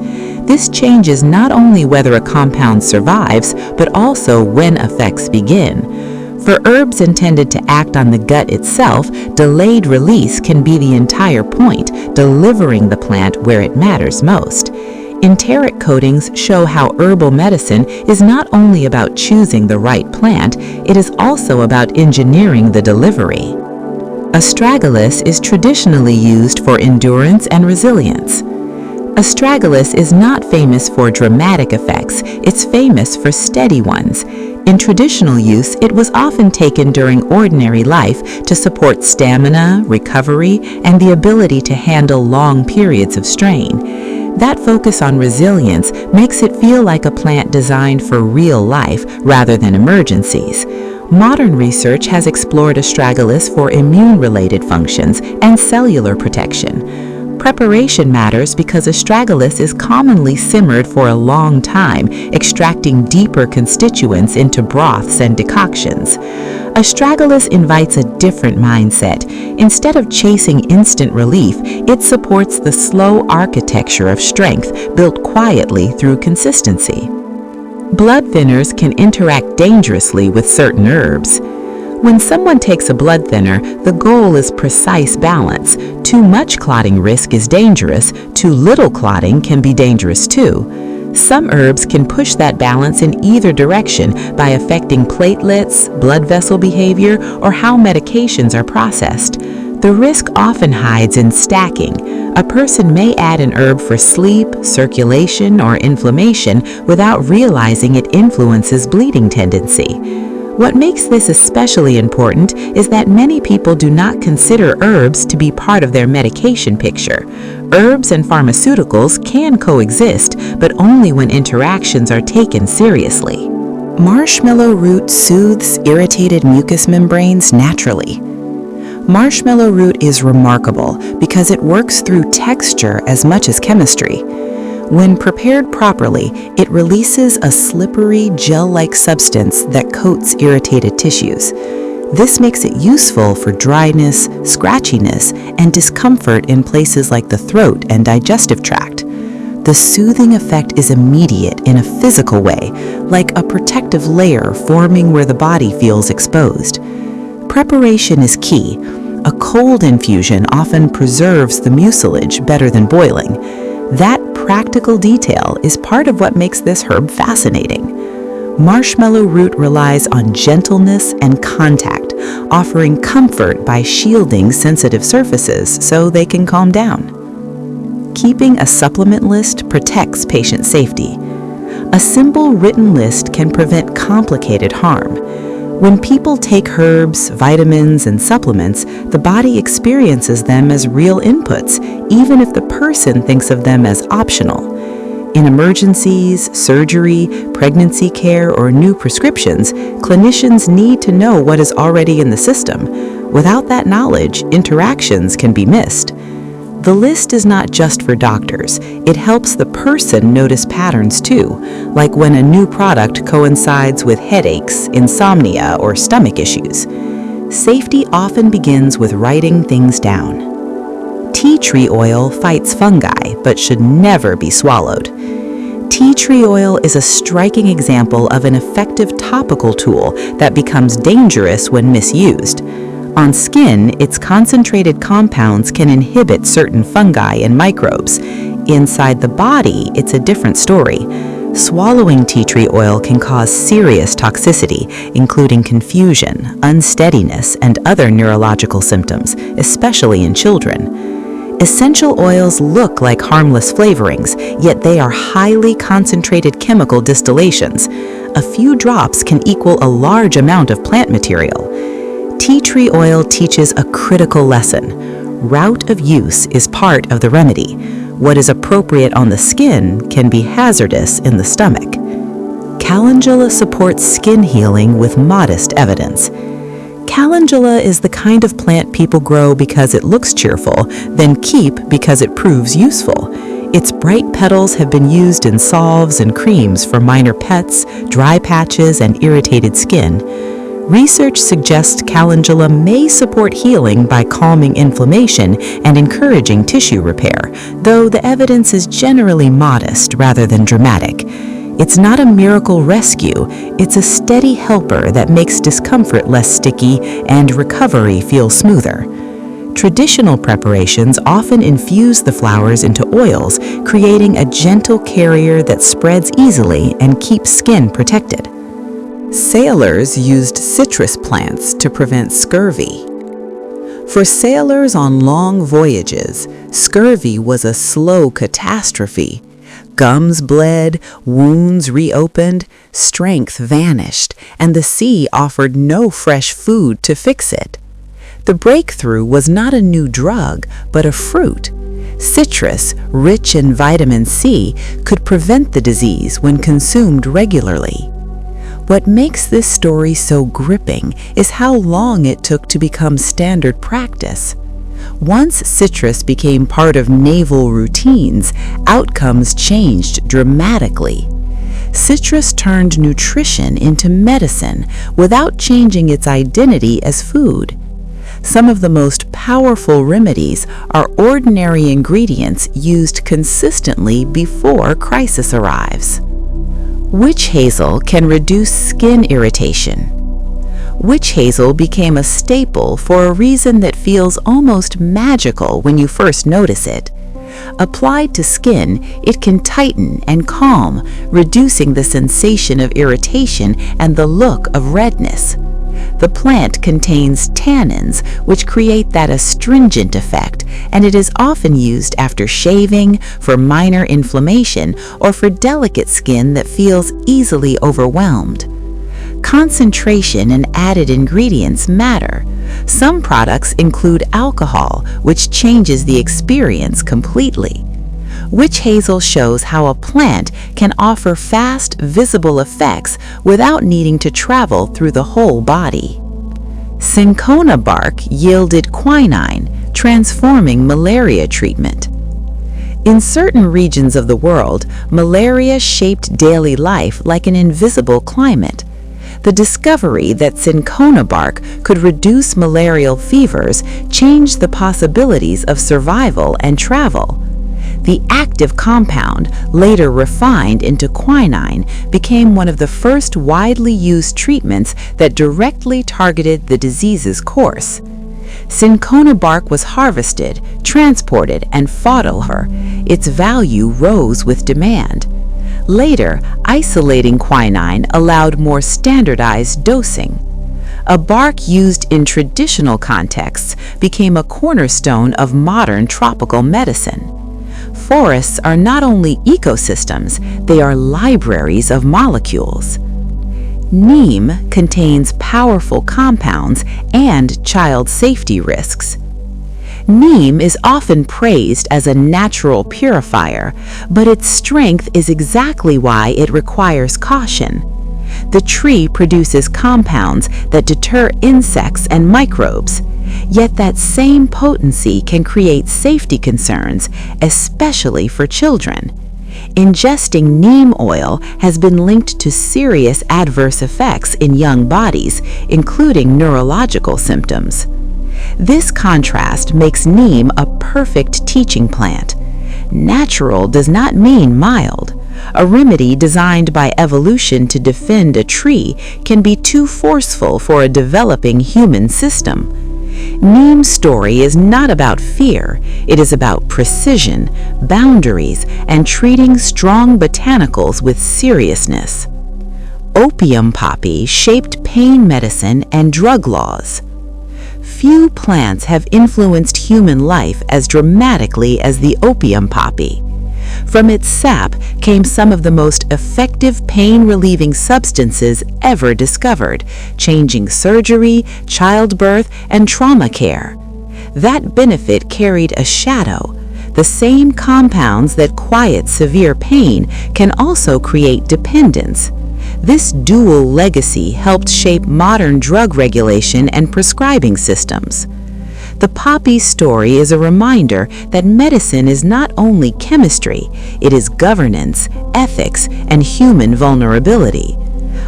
This changes not only whether a compound survives, but also when effects begin. For herbs intended to act on the gut itself, delayed release can be the entire point, delivering the plant where it matters most. Enteric coatings show how herbal medicine is not only about choosing the right plant, it is also about engineering the delivery. Astragalus is traditionally used for endurance and resilience. Astragalus is not famous for dramatic effects, it's famous for steady ones. In traditional use, it was often taken during ordinary life to support stamina, recovery, and the ability to handle long periods of strain. That focus on resilience makes it feel like a plant designed for real life rather than emergencies. Modern research has explored astragalus for immune-related functions and cellular protection. Preparation matters because astragalus is commonly simmered for a long time, extracting deeper constituents into broths and decoctions. Astragalus invites a different mindset. Instead of chasing instant relief, it supports the slow architecture of strength built quietly through consistency. Blood thinners can interact dangerously with certain herbs. When someone takes a blood thinner, the goal is precise balance. Too much clotting risk is dangerous, too little clotting can be dangerous too. Some herbs can push that balance in either direction by affecting platelets, blood vessel behavior, or how medications are processed. The risk often hides in stacking. A person may add an herb for sleep, circulation, or inflammation without realizing it influences bleeding tendency. What makes this especially important is that many people do not consider herbs to be part of their medication picture. Herbs and pharmaceuticals can coexist, but only when interactions are taken seriously. Marshmallow root soothes irritated mucous membranes naturally. Marshmallow root is remarkable because it works through texture as much as chemistry. When prepared properly, it releases a slippery, gel-like substance that coats irritated tissues. This makes it useful for dryness, scratchiness, and discomfort in places like the throat and digestive tract. The soothing effect is immediate in a physical way, like a protective layer forming where the body feels exposed. Preparation is key. A cold infusion often preserves the mucilage better than boiling. That practical detail is part of what makes this herb fascinating. Marshmallow root relies on gentleness and contact, offering comfort by shielding sensitive surfaces so they can calm down. Keeping a supplement list protects patient safety. A simple written list can prevent complicated harm. When people take herbs, vitamins, and supplements, the body experiences them as real inputs, even if the person thinks of them as optional. In emergencies, surgery, pregnancy care, or new prescriptions, clinicians need to know what is already in the system. Without that knowledge, interactions can be missed. The list is not just for doctors. It helps the person notice patterns too, like when a new product coincides with headaches, insomnia, or stomach issues. Safety often begins with writing things down. Tea tree oil fights fungi, but should never be swallowed. Tea tree oil is a striking example of an effective topical tool that becomes dangerous when misused. On skin, its concentrated compounds can inhibit certain fungi and microbes. Inside the body, it's a different story. Swallowing tea tree oil can cause serious toxicity, including confusion, unsteadiness, and other neurological symptoms, especially in children. Essential oils look like harmless flavorings, yet they are highly concentrated chemical distillations. A few drops can equal a large amount of plant material. Tea tree oil teaches a critical lesson. Route of use is part of the remedy. What is appropriate on the skin can be hazardous in the stomach. Calendula supports skin healing with modest evidence. Calendula is the kind of plant people grow because it looks cheerful, then keep because it proves useful. Its bright petals have been used in salves and creams for minor pets, dry patches, and irritated skin. Research suggests calendula may support healing by calming inflammation and encouraging tissue repair, though the evidence is generally modest rather than dramatic. It's not a miracle rescue, it's a steady helper that makes discomfort less sticky and recovery feel smoother. Traditional preparations often infuse the flowers into oils, creating a gentle carrier that spreads easily and keeps skin protected. Sailors used citrus plants to prevent scurvy. For sailors on long voyages, scurvy was a slow catastrophe. Gums bled, wounds reopened, strength vanished, and the sea offered no fresh food to fix it. The breakthrough was not a new drug, but a fruit. Citrus, rich in vitamin C, could prevent the disease when consumed regularly. What makes this story so gripping is how long it took to become standard practice. Once citrus became part of naval routines, outcomes changed dramatically. Citrus turned nutrition into medicine without changing its identity as food. Some of the most powerful remedies are ordinary ingredients used consistently before crisis arrives. Witch hazel can reduce skin irritation. Witch hazel became a staple for a reason that feels almost magical when you first notice it. Applied to skin, it can tighten and calm, reducing the sensation of irritation and the look of redness. The plant contains tannins, which create that astringent effect, and it is often used after shaving, for minor inflammation, or for delicate skin that feels easily overwhelmed. Concentration and added ingredients matter. Some products include alcohol, which changes the experience completely. Witch hazel shows how a plant can offer fast, visible effects without needing to travel through the whole body. Cinchona bark yielded quinine, transforming malaria treatment. In certain regions of the world, malaria shaped daily life like an invisible climate. The discovery that cinchona bark could reduce malarial fevers changed the possibilities of survival and travel. The active compound, later refined into quinine, became one of the first widely used treatments that directly targeted the disease's course. Cinchona bark was harvested, transported, and fought over. its value rose with demand. Later, isolating quinine allowed more standardized dosing. A bark used in traditional contexts became a cornerstone of modern tropical medicine. Forests are not only ecosystems, they are libraries of molecules. Neem contains powerful compounds and child safety risks. Neem is often praised as a natural purifier, but its strength is exactly why it requires caution. The tree produces compounds that deter insects and microbes, yet that same potency can create safety concerns, especially for children. Ingesting neem oil has been linked to serious adverse effects in young bodies, including neurological symptoms. This contrast makes neem a perfect teaching plant. Natural does not mean mild. A remedy designed by evolution to defend a tree can be too forceful for a developing human system. Neem's story is not about fear, it is about precision, boundaries, and treating strong botanicals with seriousness. Opium poppy shaped pain medicine and drug laws. Few plants have influenced human life as dramatically as the opium poppy. From its sap came some of the most effective pain-relieving substances ever discovered, changing surgery, childbirth, and trauma care. That benefit carried a shadow. The same compounds that quiet severe pain can also create dependence. This dual legacy helped shape modern drug regulation and prescribing systems. The poppy story is a reminder that medicine is not only chemistry, it is governance, ethics, and human vulnerability.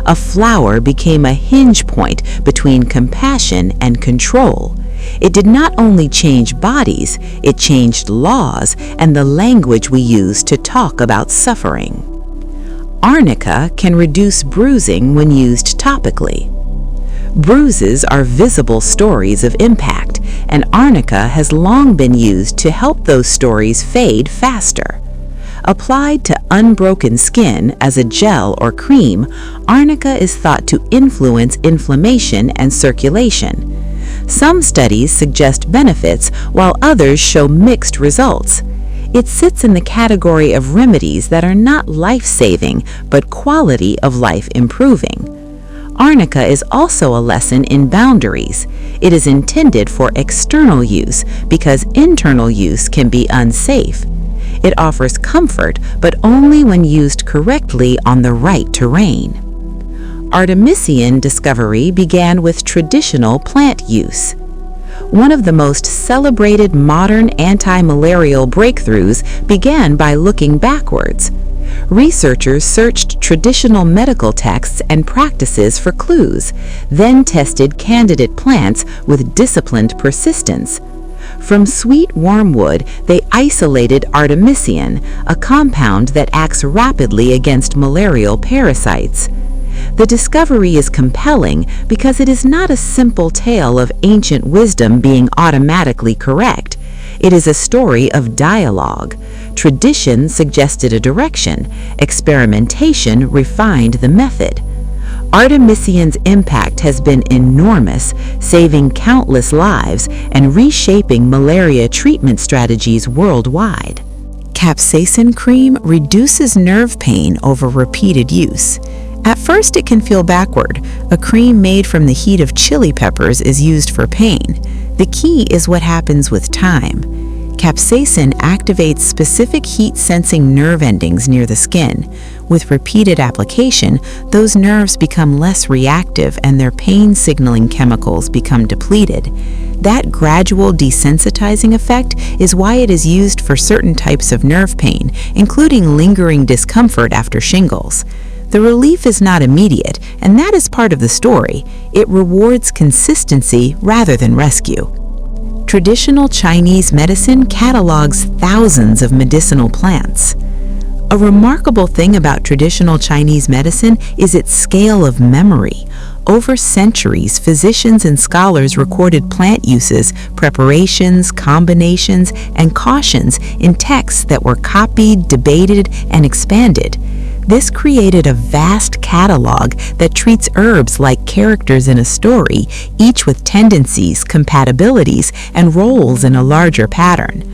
A flower became a hinge point between compassion and control. It did not only change bodies, it changed laws and the language we use to talk about suffering. Arnica can reduce bruising when used topically. Bruises are visible stories of impact, and arnica has long been used to help those stories fade faster. Applied to unbroken skin as a gel or cream, arnica is thought to influence inflammation and circulation. Some studies suggest benefits, while others show mixed results. It sits in the category of remedies that are not life-saving, but quality of life improving. Arnica is also a lesson in boundaries. It is intended for external use because internal use can be unsafe. It offers comfort, but only when used correctly on the right terrain. Artemisian discovery began with traditional plant use. One of the most celebrated modern anti-malarial breakthroughs began by looking backwards. Researchers searched traditional medical texts and practices for clues, then tested candidate plants with disciplined persistence. From sweet wormwood, they isolated artemisian, a compound that acts rapidly against malarial parasites. The discovery is compelling because it is not a simple tale of ancient wisdom being automatically correct. It is a story of dialogue. Tradition suggested a direction, experimentation refined the method. Artemisian's impact has been enormous, saving countless lives and reshaping malaria treatment strategies worldwide. Capsaicin cream reduces nerve pain over repeated use. At first, it can feel backward. A cream made from the heat of chili peppers is used for pain. The key is what happens with time. Capsaicin activates specific heat-sensing nerve endings near the skin. With repeated application, those nerves become less reactive and their pain-signaling chemicals become depleted. That gradual desensitizing effect is why it is used for certain types of nerve pain, including lingering discomfort after shingles. The relief is not immediate, and that is part of the story. It rewards consistency rather than rescue. Traditional Chinese medicine catalogs thousands of medicinal plants. A remarkable thing about traditional Chinese medicine is its scale of memory. Over centuries, physicians and scholars recorded plant uses, preparations, combinations, and cautions in texts that were copied, debated, and expanded. This created a vast catalog that treats herbs like characters in a story, each with tendencies, compatibilities, and roles in a larger pattern.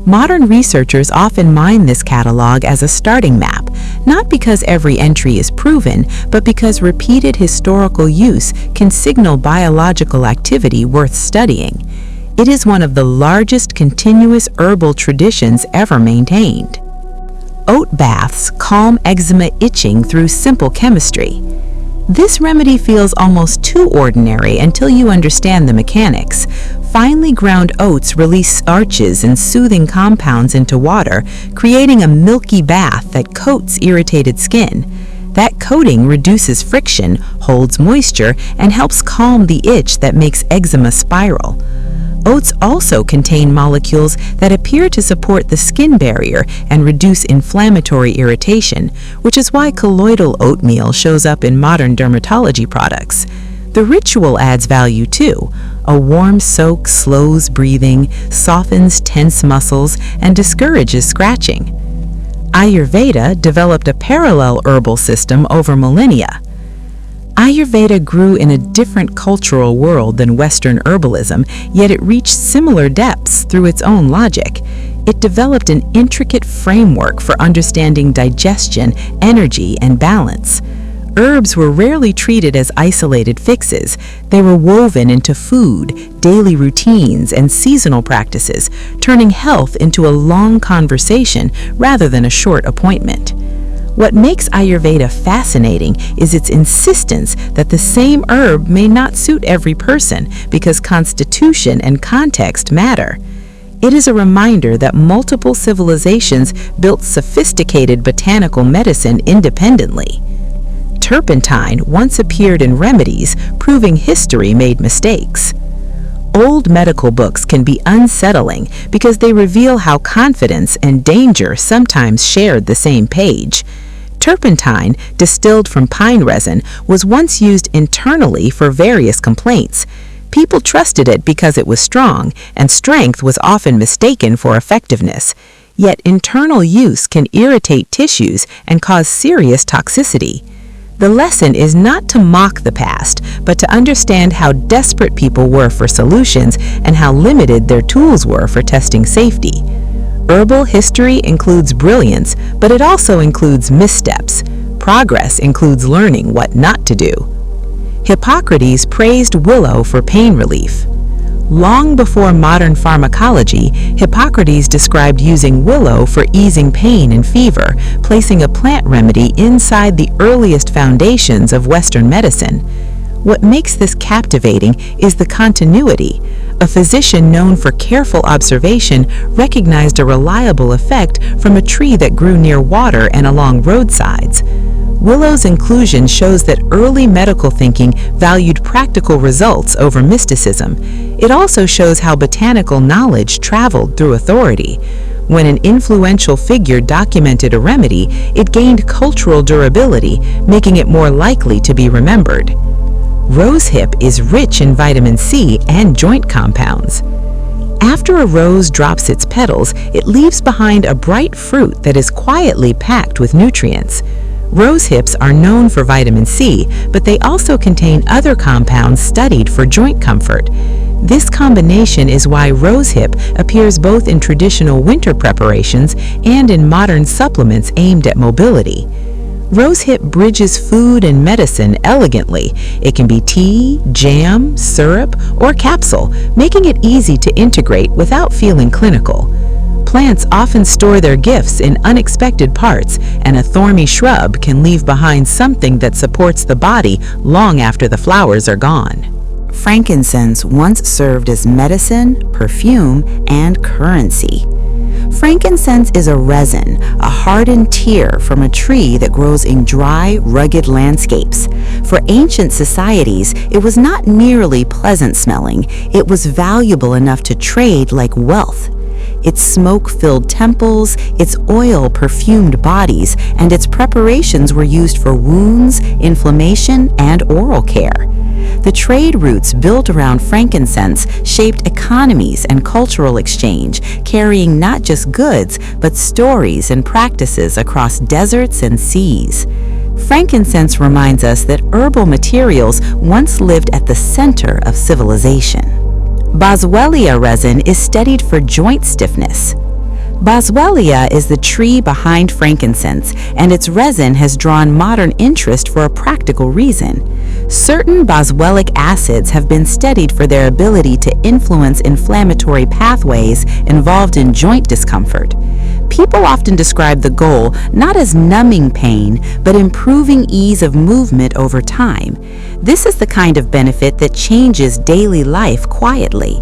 Modern researchers often mine this catalog as a starting map, not because every entry is proven, but because repeated historical use can signal biological activity worth studying. It is one of the largest continuous herbal traditions ever maintained. Oat baths calm eczema itching through simple chemistry. This remedy feels almost too ordinary until you understand the mechanics. Finely ground oats release starches and soothing compounds into water, creating a milky bath that coats irritated skin. That coating reduces friction, holds moisture, and helps calm the itch that makes eczema spiral. Oats also contain molecules that appear to support the skin barrier and reduce inflammatory irritation, which is why colloidal oatmeal shows up in modern dermatology products. The ritual adds value too. A warm soak slows breathing, softens tense muscles, and discourages scratching. Ayurveda developed a parallel herbal system over millennia. Ayurveda grew in a different cultural world than Western herbalism, yet it reached similar depths through its own logic. It developed an intricate framework for understanding digestion, energy, and balance. Herbs were rarely treated as isolated fixes. They were woven into food, daily routines, and seasonal practices, turning health into a long conversation rather than a short appointment. What makes Ayurveda fascinating is its insistence that the same herb may not suit every person because constitution and context matter. It is a reminder that multiple civilizations built sophisticated botanical medicine independently. Turpentine once appeared in remedies, proving history made mistakes. Old medical books can be unsettling because they reveal how confidence and danger sometimes shared the same page. Turpentine, distilled from pine resin, was once used internally for various complaints. People trusted it because it was strong, and strength was often mistaken for effectiveness. Yet internal use can irritate tissues and cause serious toxicity. The lesson is not to mock the past, but to understand how desperate people were for solutions and how limited their tools were for testing safety. Herbal history includes brilliance, but it also includes missteps. Progress includes learning what not to do. Hippocrates praised willow for pain relief. Long before modern pharmacology, Hippocrates described using willow for easing pain and fever, placing a plant remedy inside the earliest foundations of Western medicine. What makes this captivating is the continuity. A physician known for careful observation recognized a reliable effect from a tree that grew near water and along roadsides. Willow's inclusion shows that early medical thinking valued practical results over mysticism. It also shows how botanical knowledge traveled through authority. When an influential figure documented a remedy, it gained cultural durability, making it more likely to be remembered. Rosehip is rich in vitamin C and joint compounds. After a rose drops its petals, it leaves behind a bright fruit that is quietly packed with nutrients. Rosehips are known for vitamin C, but they also contain other compounds studied for joint comfort. This combination is why rosehip appears both in traditional winter preparations and in modern supplements aimed at mobility. Rosehip bridges food and medicine elegantly. It can be tea, jam, syrup, or capsule, making it easy to integrate without feeling clinical. Plants often store their gifts in unexpected parts, and a thorny shrub can leave behind something that supports the body long after the flowers are gone. Frankincense once served as medicine, perfume, and currency. Frankincense is a resin, a hardened tear from a tree that grows in dry, rugged landscapes. For ancient societies, it was not merely pleasant smelling, it was valuable enough to trade like wealth. its smoke-filled temples, its oil-perfumed bodies, and its preparations were used for wounds, inflammation, and oral care. The trade routes built around frankincense shaped economies and cultural exchange, carrying not just goods, but stories and practices across deserts and seas. Frankincense reminds us that herbal materials once lived at the center of civilization. Boswellia resin is studied for joint stiffness. Boswellia is the tree behind frankincense, and its resin has drawn modern interest for a practical reason. Certain boswellic acids have been studied for their ability to influence inflammatory pathways involved in joint discomfort. People often describe the goal not as numbing pain, but improving ease of movement over time. This is the kind of benefit that changes daily life quietly.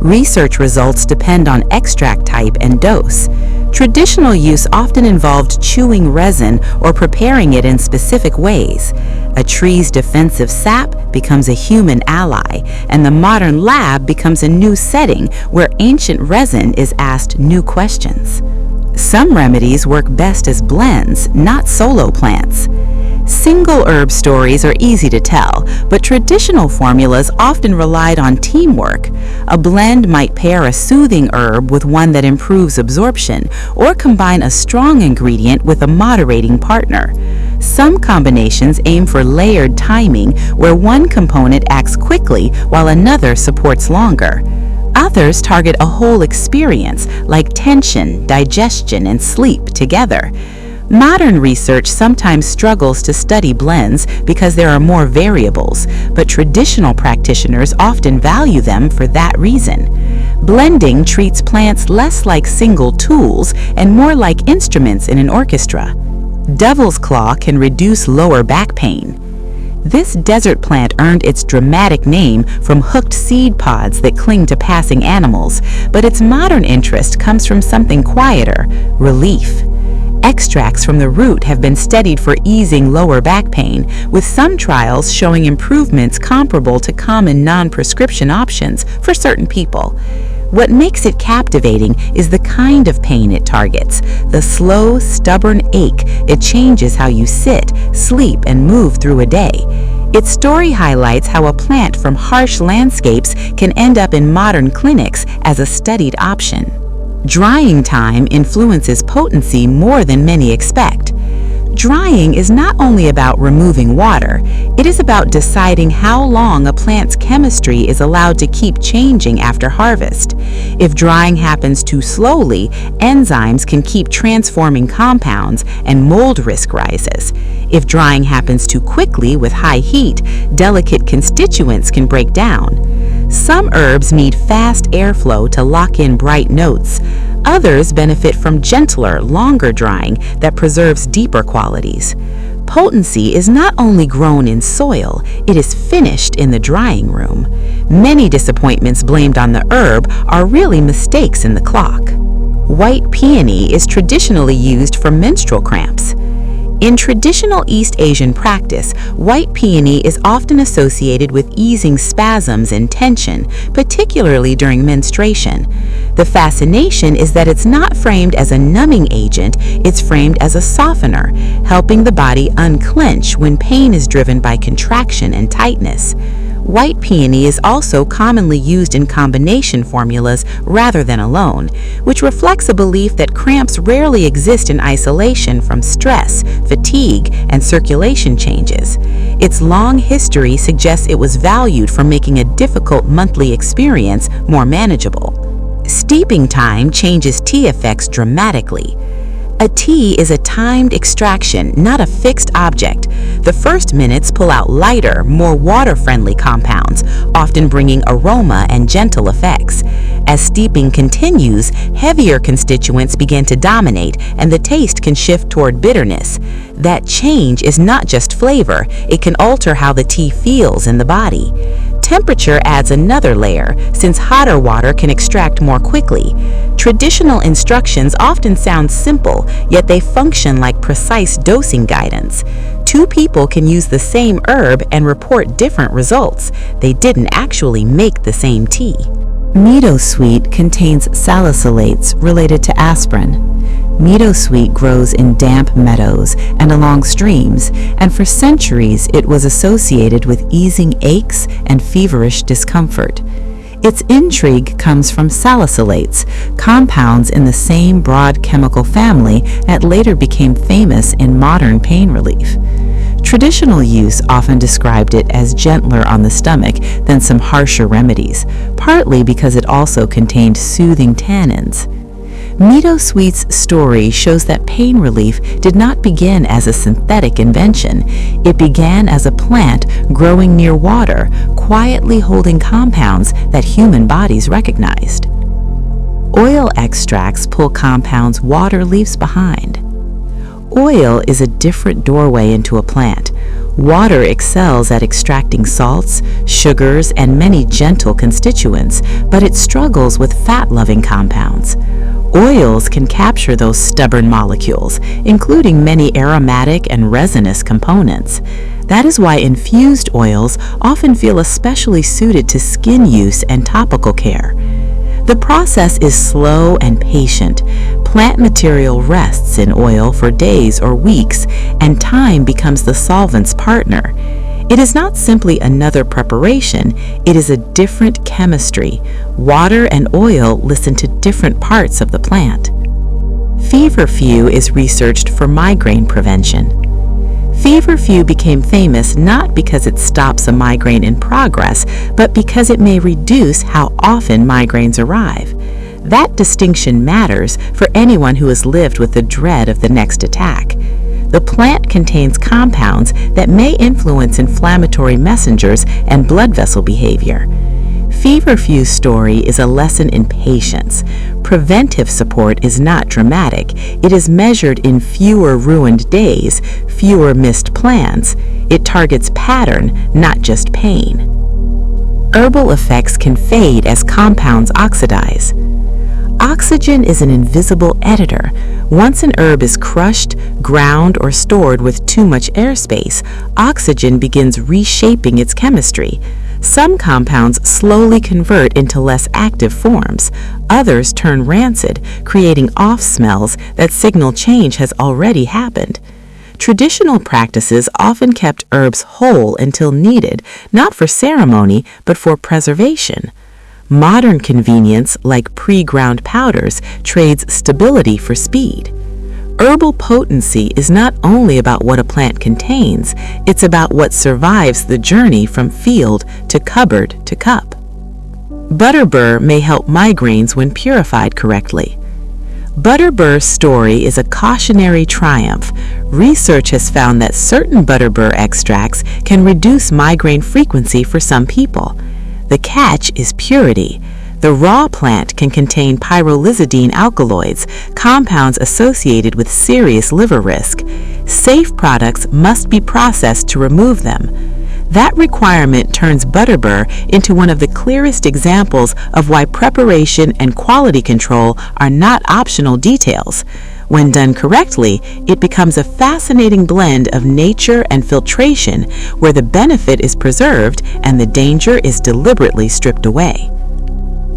Research results depend on extract type and dose. Traditional use often involved chewing resin or preparing it in specific ways. A tree's defensive sap becomes a human ally, and the modern lab becomes a new setting where ancient resin is asked new questions. Some remedies work best as blends, not solo plants. Single herb stories are easy to tell, but traditional formulas often relied on teamwork. A blend might pair a soothing herb with one that improves absorption, or combine a strong ingredient with a moderating partner. Some combinations aim for layered timing, where one component acts quickly while another supports longer. Others target a whole experience, like tension, digestion, and sleep together. Modern research sometimes struggles to study blends because there are more variables, but traditional practitioners often value them for that reason. Blending treats plants less like single tools and more like instruments in an orchestra. Devil's claw can reduce lower back pain. This desert plant earned its dramatic name from hooked seed pods that cling to passing animals, but its modern interest comes from something quieter: relief. Extracts from the root have been studied for easing lower back pain, with some trials showing improvements comparable to common non-prescription options for certain people. What makes it captivating is the kind of pain it targets, the slow, stubborn ache. It changes how you sit, sleep, and move through a day. Its story highlights how a plant from harsh landscapes can end up in modern clinics as a studied option. Drying time influences potency more than many expect. Drying is not only about removing water, it is about deciding how long a plant's chemistry is allowed to keep changing after harvest. If drying happens too slowly, enzymes can keep transforming compounds and mold risk rises. If drying happens too quickly with high heat, delicate constituents can break down. Some herbs need fast airflow to lock in bright notes. Others benefit from gentler, longer drying that preserves deeper qualities. Potency is not only grown in soil, it is finished in the drying room. Many disappointments blamed on the herb are really mistakes in the clock. White peony is traditionally used for menstrual cramps. In traditional East Asian practice, white peony is often associated with easing spasms and tension, particularly during menstruation. The fascination is that it's not framed as a numbing agent, it's framed as a softener, helping the body unclench when pain is driven by contraction and tightness. White peony is also commonly used in combination formulas rather than alone, which reflects a belief that cramps rarely exist in isolation from stress, fatigue, and circulation changes. Its long history suggests it was valued for making a difficult monthly experience more manageable. Steeping time changes tea effects dramatically. A tea is a timed extraction, not a fixed object. The first minutes pull out lighter, more water-friendly compounds, often bringing aroma and gentle effects. As steeping continues, heavier constituents begin to dominate, and the taste can shift toward bitterness. That change is not just flavor, it can alter how the tea feels in the body. Temperature adds another layer, since hotter water can extract more quickly. Traditional instructions often sound simple, yet they function like precise dosing guidance. Two people can use the same herb and report different results. They didn't actually make the same tea. Meadowsweet contains salicylates related to aspirin. Meadowsweet grows in damp meadows and along streams, and for centuries it was associated with easing aches and feverish discomfort. Its intrigue comes from salicylates, compounds in the same broad chemical family that later became famous in modern pain relief. Traditional use often described it as gentler on the stomach than some harsher remedies, partly because it also contained soothing tannins. Meadowsweet's story shows that pain relief did not begin as a synthetic invention. It began as a plant growing near water, quietly holding compounds that human bodies recognized. Oil extracts pull compounds water leaves behind. Oil is a different doorway into a plant. Water excels at extracting salts, sugars, and many gentle constituents, but it struggles with fat-loving compounds. Oils can capture those stubborn molecules, including many aromatic and resinous components. That is why infused oils often feel especially suited to skin use and topical care. The process is slow and patient. Plant material rests in oil for days or weeks, and time becomes the solvent's partner. It is not simply another preparation, it is a different chemistry. Water and oil listen to different parts of the plant. Feverfew is researched for migraine prevention. Feverfew became famous not because it stops a migraine in progress, but because it may reduce how often migraines arrive. That distinction matters for anyone who has lived with the dread of the next attack. The plant contains compounds that may influence inflammatory messengers and blood vessel behavior. Feverfew's story is a lesson in patience. Preventive support is not dramatic. It is measured in fewer ruined days, fewer missed plans. It targets pattern, not just pain. Herbal effects can fade as compounds oxidize. Oxygen is an invisible editor. Once an herb is crushed, ground, or stored with too much airspace, oxygen begins reshaping its chemistry. Some compounds slowly convert into less active forms. Others turn rancid, creating off smells that signal change has already happened. Traditional practices often kept herbs whole until needed, not for ceremony, but for preservation. Modern convenience, like pre-ground powders, trades stability for speed. Herbal potency is not only about what a plant contains, it's about what survives the journey from field to cupboard to cup. Butterbur may help migraines when purified correctly. Butterbur's story is a cautionary triumph. Research has found that certain butterbur extracts can reduce migraine frequency for some people. The catch is purity. The raw plant can contain pyrrolizidine alkaloids, compounds associated with serious liver risk. Safe products must be processed to remove them. That requirement turns butterbur into one of the clearest examples of why preparation and quality control are not optional details. When done correctly, it becomes a fascinating blend of nature and filtration where the benefit is preserved and the danger is deliberately stripped away.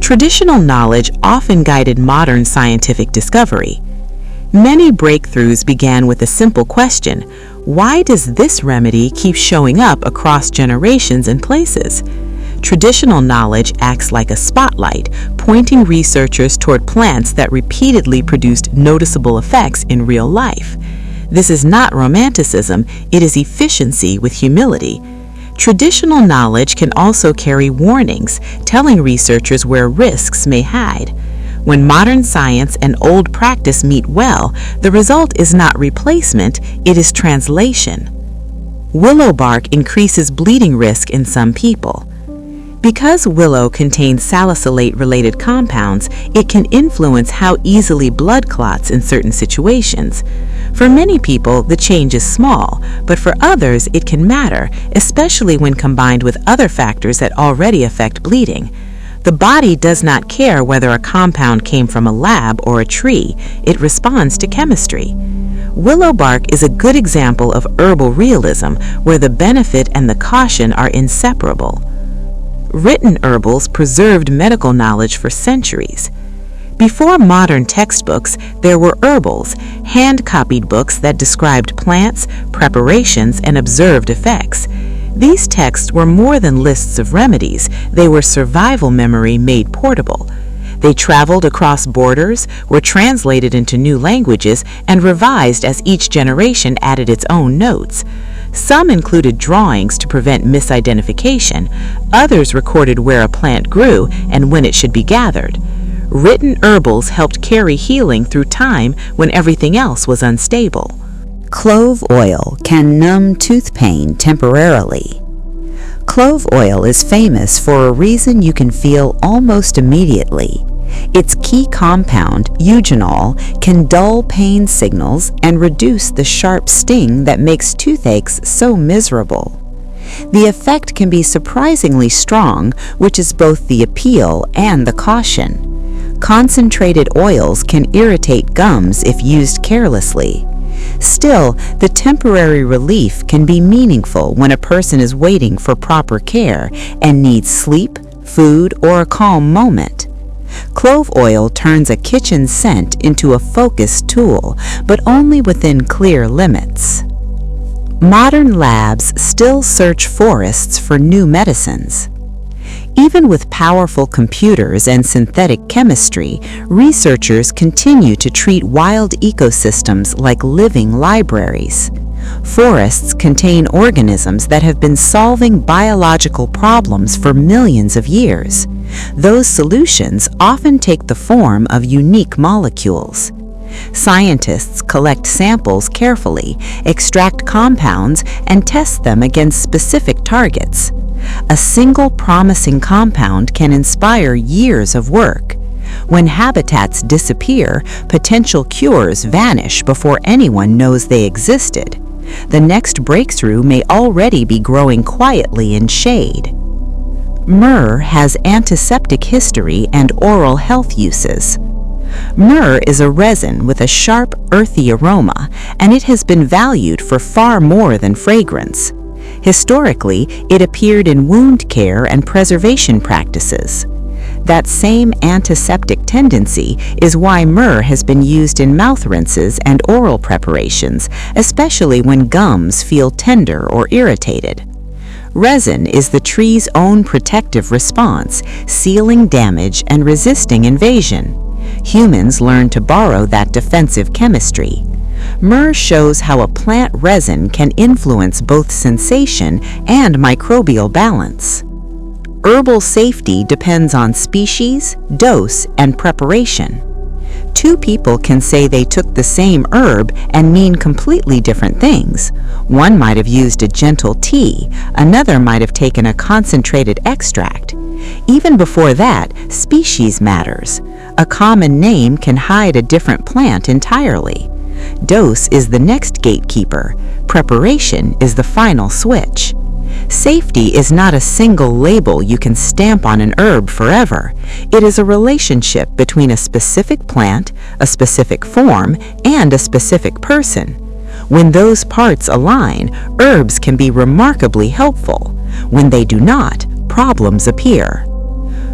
Traditional knowledge often guided modern scientific discovery. Many breakthroughs began with a simple question: why does this remedy keep showing up across generations and places? Traditional knowledge acts like a spotlight, pointing researchers toward plants that repeatedly produced noticeable effects in real life. This is not romanticism, it is efficiency with humility. Traditional knowledge can also carry warnings, telling researchers where risks may hide. When modern science and old practice meet well, the result is not replacement, it is translation. Willow bark increases bleeding risk in some people. Because willow contains salicylate-related compounds, it can influence how easily blood clots in certain situations. For many people, the change is small, but for others, it can matter, especially when combined with other factors that already affect bleeding. The body does not care whether a compound came from a lab or a tree. It responds to chemistry. Willow bark is a good example of herbal realism, where the benefit and the caution are inseparable. Written herbals preserved medical knowledge for centuries. Before modern textbooks, there were herbals, hand-copied books that described plants, preparations, and observed effects. These texts were more than lists of remedies. They were survival memory made portable. They traveled across borders, were translated into new languages, and revised as each generation added its own notes. Some included drawings to prevent misidentification. Others recorded where a plant grew and when it should be gathered. Written herbals helped carry healing through time when everything else was unstable. Clove oil can numb tooth pain temporarily. Clove oil is famous for a reason you can feel almost immediately. Its key compound, eugenol, can dull pain signals and reduce the sharp sting that makes toothaches so miserable. The effect can be surprisingly strong, which is both the appeal and the caution. Concentrated oils can irritate gums if used carelessly. Still, the temporary relief can be meaningful when a person is waiting for proper care and needs sleep, food, or a calm moment. Clove oil turns a kitchen scent into a focused tool, but only within clear limits. Modern labs still search forests for new medicines. Even with powerful computers and synthetic chemistry, researchers continue to treat wild ecosystems like living libraries. Forests contain organisms that have been solving biological problems for millions of years. Those solutions often take the form of unique molecules. Scientists collect samples carefully, extract compounds, and test them against specific targets. A single promising compound can inspire years of work. When habitats disappear, potential cures vanish before anyone knows they existed. The next breakthrough may already be growing quietly in shade. Myrrh has antiseptic history and oral health uses. Myrrh is a resin with a sharp, earthy aroma, and it has been valued for far more than fragrance. Historically, it appeared in wound care and preservation practices. That same antiseptic tendency is why myrrh has been used in mouth rinses and oral preparations, especially when gums feel tender or irritated. Resin is the tree's own protective response, sealing damage and resisting invasion. Humans learn to borrow that defensive chemistry. Myrrh shows how a plant resin can influence both sensation and microbial balance. Herbal safety depends on species, dose, and preparation. Two people can say they took the same herb and mean completely different things. One might have used a gentle tea, another might have taken a concentrated extract. Even before that, species matters. A common name can hide a different plant entirely. Dose is the next gatekeeper. Preparation is the final switch. Safety is not a single label you can stamp on an herb forever. It is a relationship between a specific plant, a specific form, and a specific person. When those parts align, herbs can be remarkably helpful. When they do not, problems appear.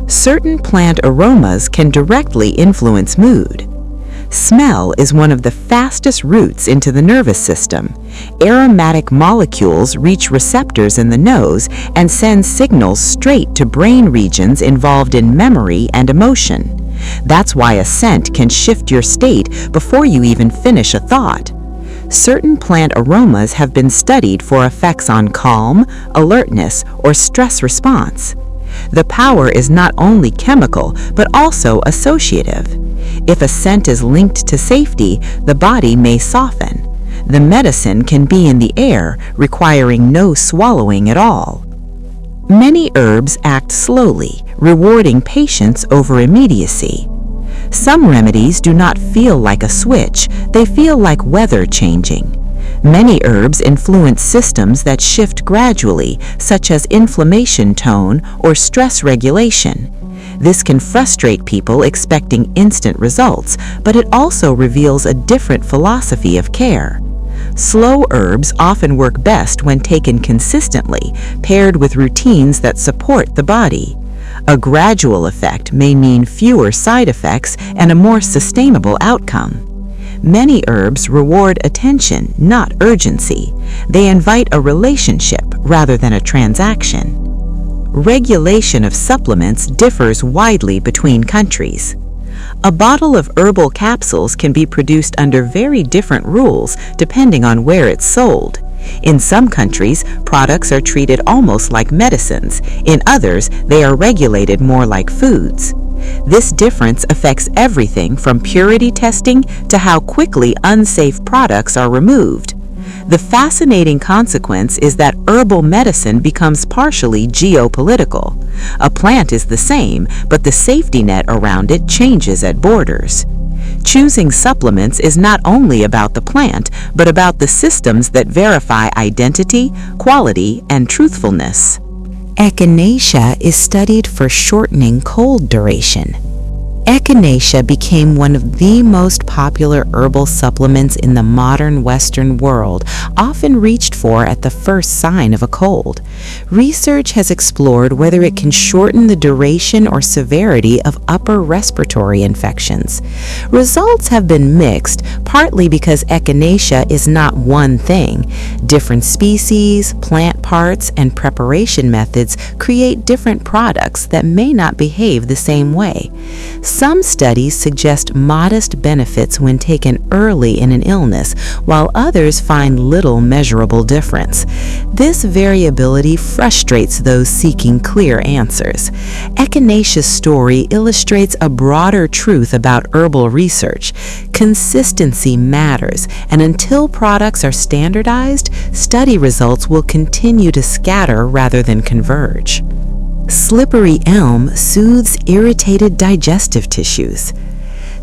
Certain plant aromas can directly influence mood. Smell is one of the fastest routes into the nervous system. Aromatic molecules reach receptors in the nose and send signals straight to brain regions involved in memory and emotion. That's why a scent can shift your state before you even finish a thought. Certain plant aromas have been studied for effects on calm, alertness, or stress response. The power is not only chemical, but also associative. If a scent is linked to safety, the body may soften. The medicine can be in the air, requiring no swallowing at all. Many herbs act slowly, rewarding patience over immediacy. Some remedies do not feel like a switch, they feel like weather changing. Many herbs influence systems that shift gradually, such as inflammation tone or stress regulation. This can frustrate people expecting instant results, but it also reveals a different philosophy of care. Slow herbs often work best when taken consistently, paired with routines that support the body. A gradual effect may mean fewer side effects and a more sustainable outcome. Many herbs reward attention, not urgency. They invite a relationship rather than a transaction. Regulation of supplements differs widely between countries. A bottle of herbal capsules can be produced under very different rules depending on where it's sold. In some countries, products are treated almost like medicines. In others, they are regulated more like foods. This difference affects everything from purity testing to how quickly unsafe products are removed. The fascinating consequence is that herbal medicine becomes partially geopolitical. A plant is the same, but the safety net around it changes at borders. Choosing supplements is not only about the plant, but about the systems that verify identity, quality, and truthfulness. Echinacea is studied for shortening cold duration. Echinacea became one of the most popular herbal supplements in the modern Western world, often reached for at the first sign of a cold. Research has explored whether it can shorten the duration or severity of upper respiratory infections. Results have been mixed, partly because Echinacea is not one thing. Different species, plant parts, and preparation methods create different products that may not behave the same way. Some studies suggest modest benefits when taken early in an illness, while others find little measurable difference. This variability frustrates those seeking clear answers. Echinacea's story illustrates a broader truth about herbal research. Consistency matters, and until products are standardized, study results will continue to scatter rather than converge. Slippery elm soothes irritated digestive tissues.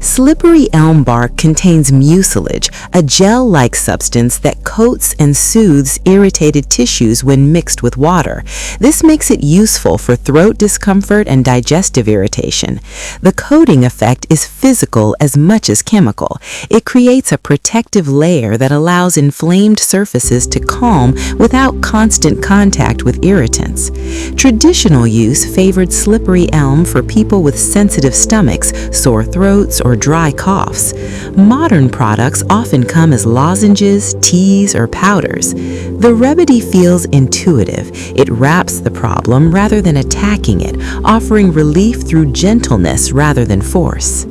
Slippery elm bark contains mucilage, a gel-like substance that coats and soothes irritated tissues when mixed with water. This makes it useful for throat discomfort and digestive irritation. The coating effect is physical as much as chemical. It creates a protective layer that allows inflamed surfaces to calm without constant contact with irritants. Traditional use favored slippery elm for people with sensitive stomachs, sore throats, or dry coughs. Modern products often come as lozenges, teas, or powders. The remedy feels intuitive. It wraps the problem rather than attacking it, offering relief through gentleness rather than force.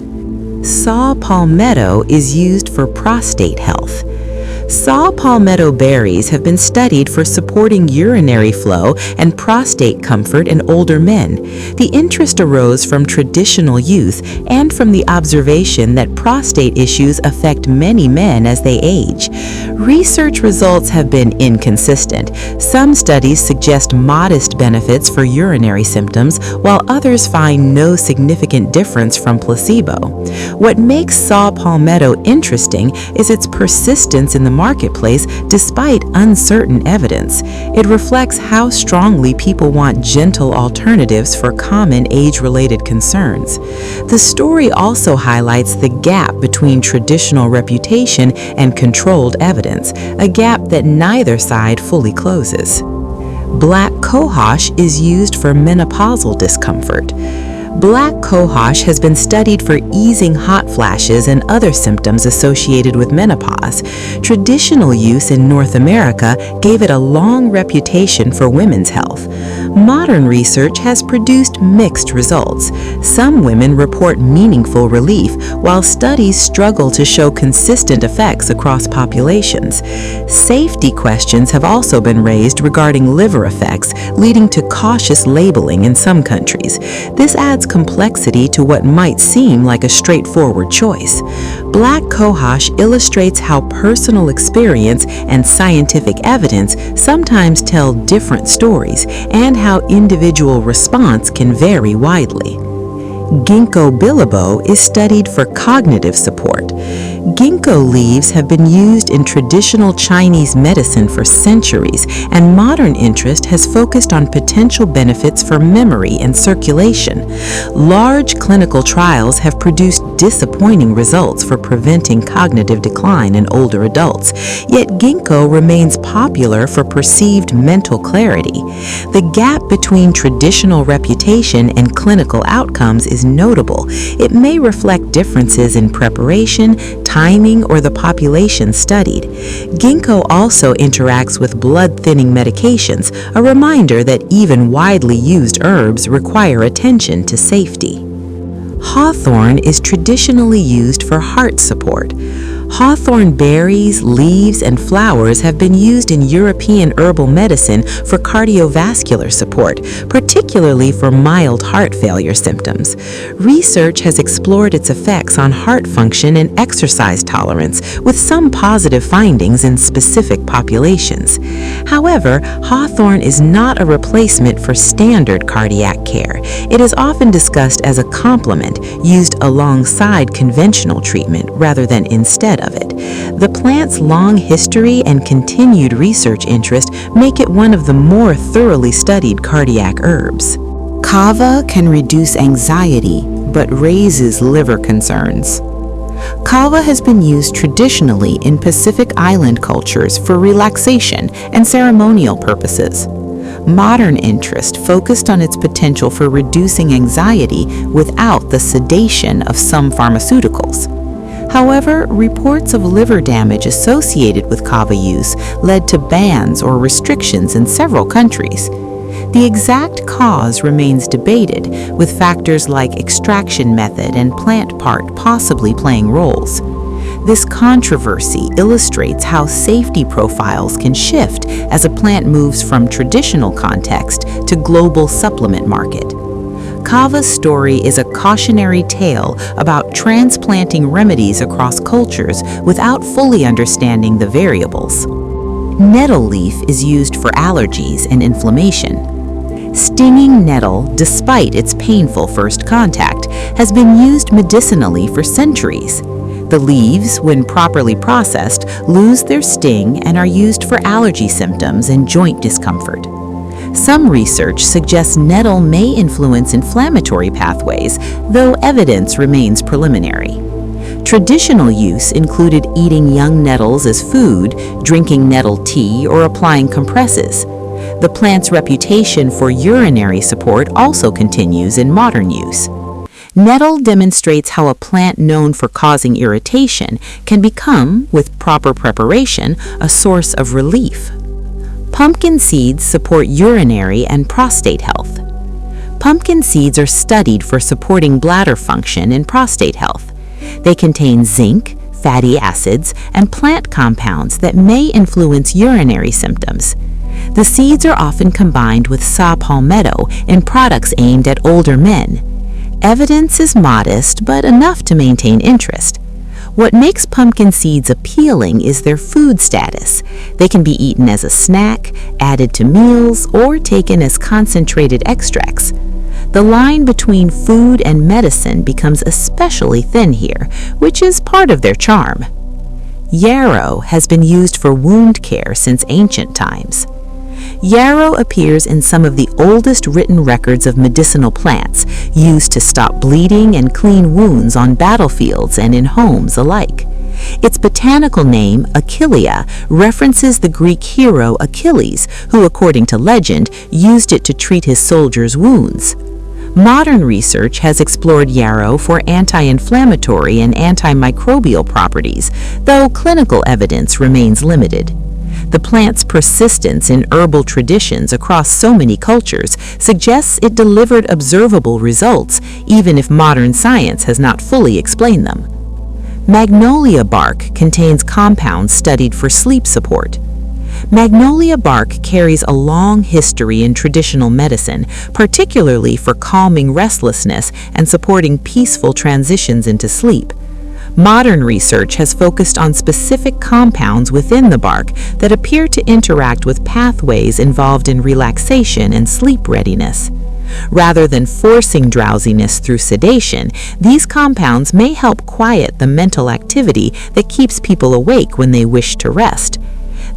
Saw palmetto is used for prostate health. Saw palmetto berries have been studied for supporting urinary flow and prostate comfort in older men. The interest arose from traditional use and from the observation that prostate issues affect many men as they age. Research results have been inconsistent. Some studies suggest modest benefits for urinary symptoms, while others find no significant difference from placebo. What makes saw palmetto interesting is its persistence in the marketplace despite uncertain evidence. It reflects how strongly people want gentle alternatives for common age-related concerns. The story also highlights the gap between traditional reputation and controlled evidence, a gap that neither side fully closes. Black cohosh is used for menopausal discomfort. Black cohosh has been studied for easing hot flashes and other symptoms associated with menopause. Traditional use in North America gave it a long reputation for women's health. Modern research has produced mixed results. Some women report meaningful relief, while studies struggle to show consistent effects across populations. Safety questions have also been raised regarding liver effects, leading to cautious labeling in some countries. This adds complexity to what might seem like a straightforward choice. Black cohosh illustrates how personal experience and scientific evidence sometimes tell different stories, and how individual response can vary widely. Ginkgo biloba is studied for cognitive support. Ginkgo leaves have been used in traditional Chinese medicine for centuries, and modern interest has focused on potential benefits for memory and circulation. Large clinical trials have produced disappointing results for preventing cognitive decline in older adults, yet ginkgo remains popular for perceived mental clarity. The gap between traditional reputation and clinical outcomes is notable. It may reflect differences in preparation, timing, or the population studied. Ginkgo also interacts with blood-thinning medications, a reminder that even widely used herbs require attention to safety. Hawthorn is traditionally used for heart support. Hawthorn berries, leaves, and flowers have been used in European herbal medicine for cardiovascular support, particularly for mild heart failure symptoms. Research has explored its effects on heart function and exercise tolerance, with some positive findings in specific populations. However, hawthorn is not a replacement for standard cardiac care. It is often discussed as a complement, used alongside conventional treatment rather than instead of it. The plant's long history and continued research interest make it one of the more thoroughly studied cardiac herbs. Kava can reduce anxiety, but raises liver concerns. Kava has been used traditionally in Pacific Island cultures for relaxation and ceremonial purposes. Modern interest focused on its potential for reducing anxiety without the sedation of some pharmaceuticals. However, reports of liver damage associated with kava use led to bans or restrictions in several countries. The exact cause remains debated, with factors like extraction method and plant part possibly playing roles. This controversy illustrates how safety profiles can shift as a plant moves from traditional context to global supplement market. Kava's story is a cautionary tale about transplanting remedies across cultures without fully understanding the variables. Nettle leaf is used for allergies and inflammation. Stinging nettle, despite its painful first contact, has been used medicinally for centuries. The leaves, when properly processed, lose their sting and are used for allergy symptoms and joint discomfort. Some research suggests nettle may influence inflammatory pathways, though evidence remains preliminary. Traditional use included eating young nettles as food, drinking nettle tea, or applying compresses. The plant's reputation for urinary support also continues in modern use. Nettle demonstrates how a plant known for causing irritation can become, with proper preparation, a source of relief. Pumpkin seeds support urinary and prostate health. Pumpkin seeds are studied for supporting bladder function and prostate health. They contain zinc, fatty acids, and plant compounds that may influence urinary symptoms. The seeds are often combined with saw palmetto in products aimed at older men. Evidence is modest, but enough to maintain interest. What makes pumpkin seeds appealing is their food status. They can be eaten as a snack, added to meals, or taken as concentrated extracts. The line between food and medicine becomes especially thin here, which is part of their charm. Yarrow has been used for wound care since ancient times. Yarrow appears in some of the oldest written records of medicinal plants, used to stop bleeding and clean wounds on battlefields and in homes alike. Its botanical name, Achillea, references the Greek hero Achilles, who, according to legend, used it to treat his soldiers' wounds. Modern research has explored yarrow for anti-inflammatory and antimicrobial properties, though clinical evidence remains limited. The plant's persistence in herbal traditions across so many cultures suggests it delivered observable results, even if modern science has not fully explained them. Magnolia bark contains compounds studied for sleep support. Magnolia bark carries a long history in traditional medicine, particularly for calming restlessness and supporting peaceful transitions into sleep. Modern research has focused on specific compounds within the bark that appear to interact with pathways involved in relaxation and sleep readiness. Rather than forcing drowsiness through sedation, these compounds may help quiet the mental activity that keeps people awake when they wish to rest.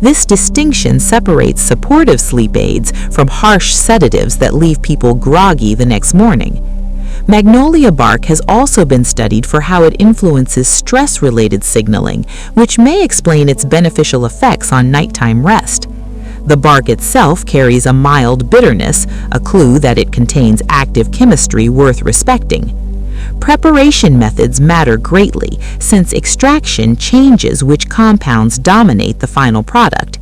This distinction separates supportive sleep aids from harsh sedatives that leave people groggy the next morning. Magnolia bark has also been studied for how it influences stress-related signaling, which may explain its beneficial effects on nighttime rest. The bark itself carries a mild bitterness, a clue that it contains active chemistry worth respecting. Preparation methods matter greatly, since extraction changes which compounds dominate the final product.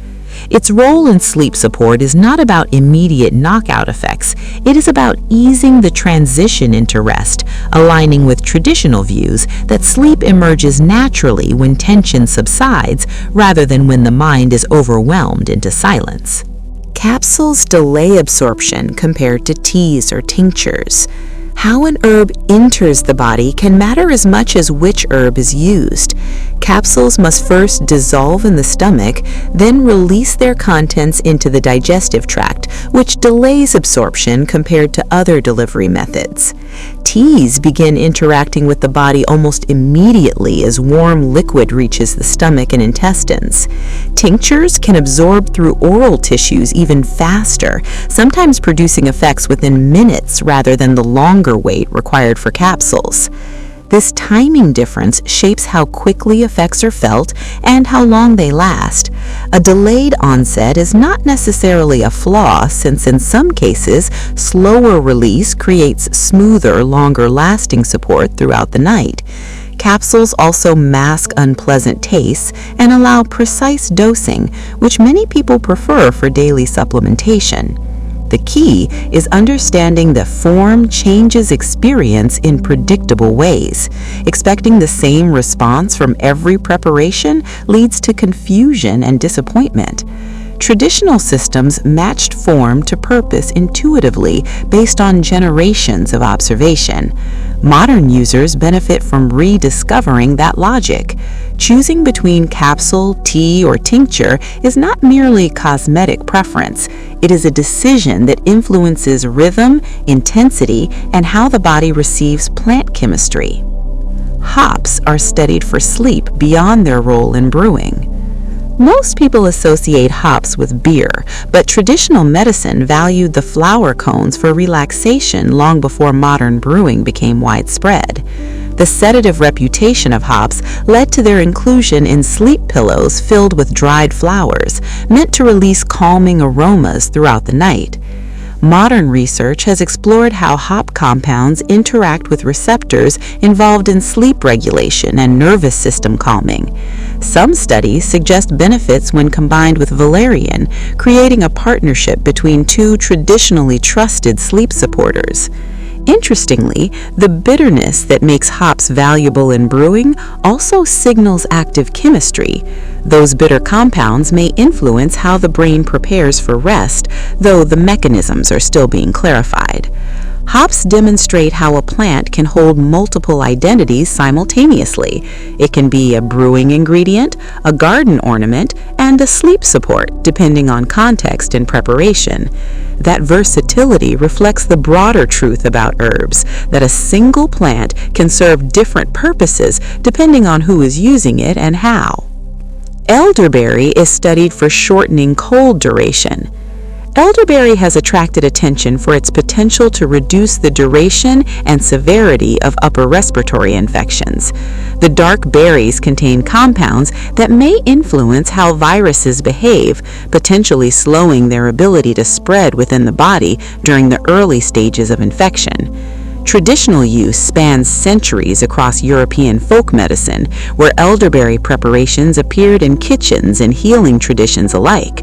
Its role in sleep support is not about immediate knockout effects. It is about easing the transition into rest, aligning with traditional views that sleep emerges naturally when tension subsides rather than when the mind is overwhelmed into silence. Capsules delay absorption compared to teas or tinctures. How an herb enters the body can matter as much as which herb is used. Capsules must first dissolve in the stomach, then release their contents into the digestive tract, which delays absorption compared to other delivery methods. Teas begin interacting with the body almost immediately as warm liquid reaches the stomach and intestines. Tinctures can absorb through oral tissues even faster, sometimes producing effects within minutes rather than the longer wait required for capsules. This timing difference shapes how quickly effects are felt and how long they last. A delayed onset is not necessarily a flaw, since in some cases, slower release creates smoother, longer-lasting support throughout the night. Capsules also mask unpleasant tastes and allow precise dosing, which many people prefer for daily supplementation. The key is understanding that form changes experience in predictable ways. Expecting the same response from every preparation leads to confusion and disappointment. Traditional systems matched form to purpose intuitively based on generations of observation. Modern users benefit from rediscovering that logic. Choosing between capsule, tea, or tincture is not merely cosmetic preference. It is a decision that influences rhythm, intensity, and how the body receives plant chemistry. Hops are studied for sleep beyond their role in brewing. Most people associate hops with beer, but traditional medicine valued the flower cones for relaxation long before modern brewing became widespread. The sedative reputation of hops led to their inclusion in sleep pillows filled with dried flowers, meant to release calming aromas throughout the night. Modern research has explored how hop compounds interact with receptors involved in sleep regulation and nervous system calming. Some studies suggest benefits when combined with valerian, creating a partnership between two traditionally trusted sleep supporters. Interestingly, the bitterness that makes hops valuable in brewing also signals active chemistry. Those bitter compounds may influence how the brain prepares for rest, though the mechanisms are still being clarified. Hops demonstrate how a plant can hold multiple identities simultaneously. It can be a brewing ingredient, a garden ornament, and a sleep support, depending on context and preparation. That versatility reflects the broader truth about herbs, that a single plant can serve different purposes depending on who is using it and how. Elderberry is studied for shortening cold duration. Elderberry has attracted attention for its potential to reduce the duration and severity of upper respiratory infections. The dark berries contain compounds that may influence how viruses behave, potentially slowing their ability to spread within the body during the early stages of infection. Traditional use spans centuries across European folk medicine, where elderberry preparations appeared in kitchens and healing traditions alike.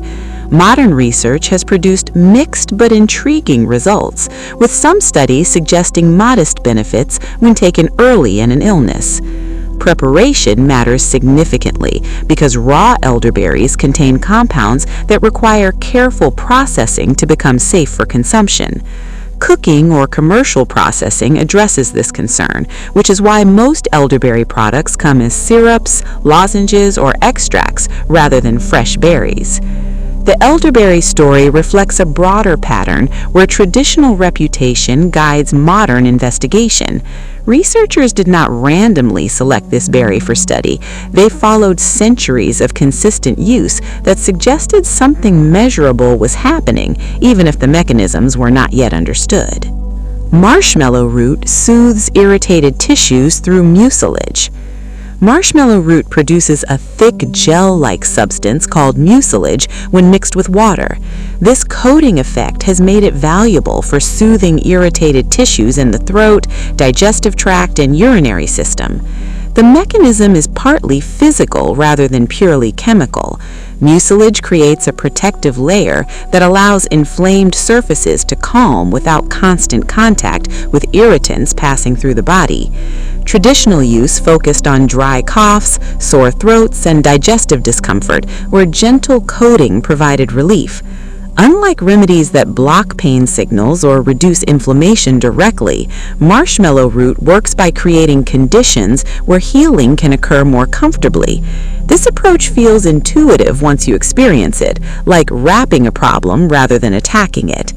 Modern research has produced mixed but intriguing results, with some studies suggesting modest benefits when taken early in an illness. Preparation matters significantly because raw elderberries contain compounds that require careful processing to become safe for consumption. Cooking or commercial processing addresses this concern, which is why most elderberry products come as syrups, lozenges, or extracts rather than fresh berries. The elderberry story reflects a broader pattern where traditional reputation guides modern investigation. Researchers did not randomly select this berry for study. They followed centuries of consistent use that suggested something measurable was happening, even if the mechanisms were not yet understood. Marshmallow root soothes irritated tissues through mucilage. Marshmallow root produces a thick gel-like substance called mucilage when mixed with water. This coating effect has made it valuable for soothing irritated tissues in the throat, digestive tract, and urinary system. The mechanism is partly physical rather than purely chemical. Mucilage creates a protective layer that allows inflamed surfaces to calm without constant contact with irritants passing through the body. Traditional use focused on dry coughs, sore throats, and digestive discomfort, where gentle coating provided relief. Unlike remedies that block pain signals or reduce inflammation directly, marshmallow root works by creating conditions where healing can occur more comfortably. This approach feels intuitive once you experience it, like wrapping a problem rather than attacking it.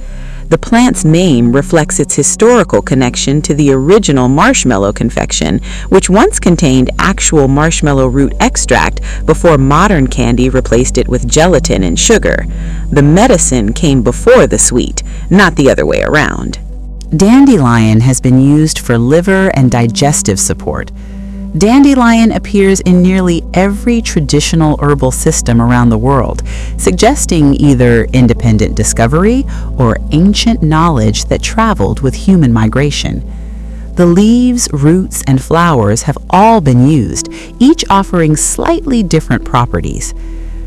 The plant's name reflects its historical connection to the original marshmallow confection, which once contained actual marshmallow root extract before modern candy replaced it with gelatin and sugar. The medicine came before the sweet, not the other way around. Dandelion has been used for liver and digestive support. Dandelion appears in nearly every traditional herbal system around the world, suggesting either independent discovery or ancient knowledge that traveled with human migration. The leaves, roots, and flowers have all been used, each offering slightly different properties.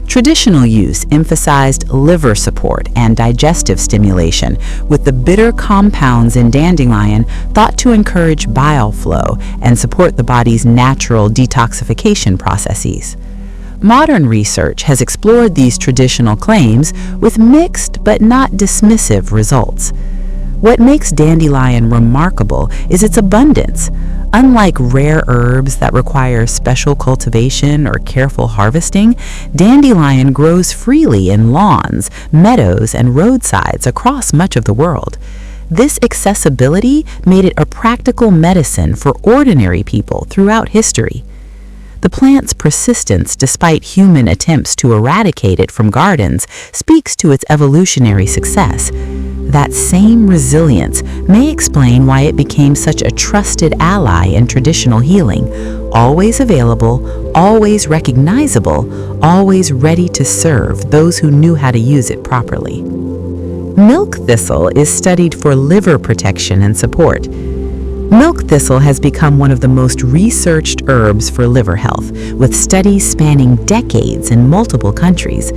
Traditional use emphasized liver support and digestive stimulation, with the bitter compounds in dandelion thought to encourage bile flow and support the body's natural detoxification processes. Modern research has explored these traditional claims with mixed but not dismissive results. What makes dandelion remarkable is its abundance. Unlike rare herbs that require special cultivation or careful harvesting, dandelion grows freely in lawns, meadows, and roadsides across much of the world. This accessibility made it a practical medicine for ordinary people throughout history. The plant's persistence despite human attempts to eradicate it from gardens speaks to its evolutionary success. That same resilience may explain why it became such a trusted ally in traditional healing, always available, always recognizable, always ready to serve those who knew how to use it properly. Milk thistle is studied for liver protection and support. Milk thistle has become one of the most researched herbs for liver health, with studies spanning decades in multiple countries.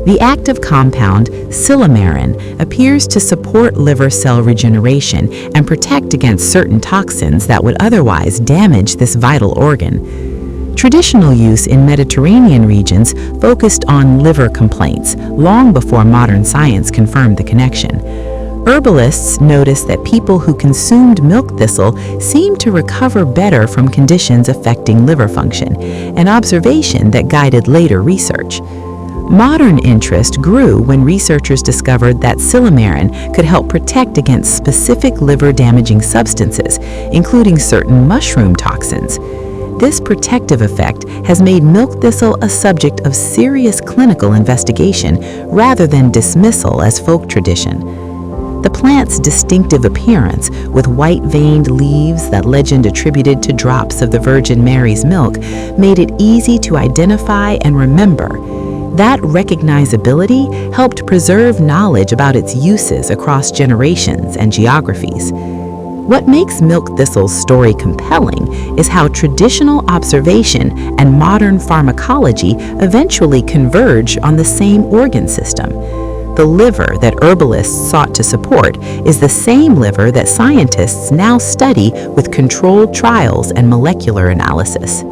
The active compound, silymarin, appears to support liver cell regeneration and protect against certain toxins that would otherwise damage this vital organ. Traditional use in Mediterranean regions focused on liver complaints long before modern science confirmed the connection. Herbalists noticed that people who consumed milk thistle seemed to recover better from conditions affecting liver function, an observation that guided later research. Modern interest grew when researchers discovered that silymarin could help protect against specific liver-damaging substances, including certain mushroom toxins. This protective effect has made milk thistle a subject of serious clinical investigation rather than dismissal as folk tradition. The plant's distinctive appearance, with white-veined leaves that legend attributed to drops of the Virgin Mary's milk, made it easy to identify and remember. That recognizability helped preserve knowledge about its uses across generations and geographies. What makes milk thistle's story compelling is how traditional observation and modern pharmacology eventually converge on the same organ system. The liver that herbalists sought to support is the same liver that scientists now study with controlled trials and molecular analysis.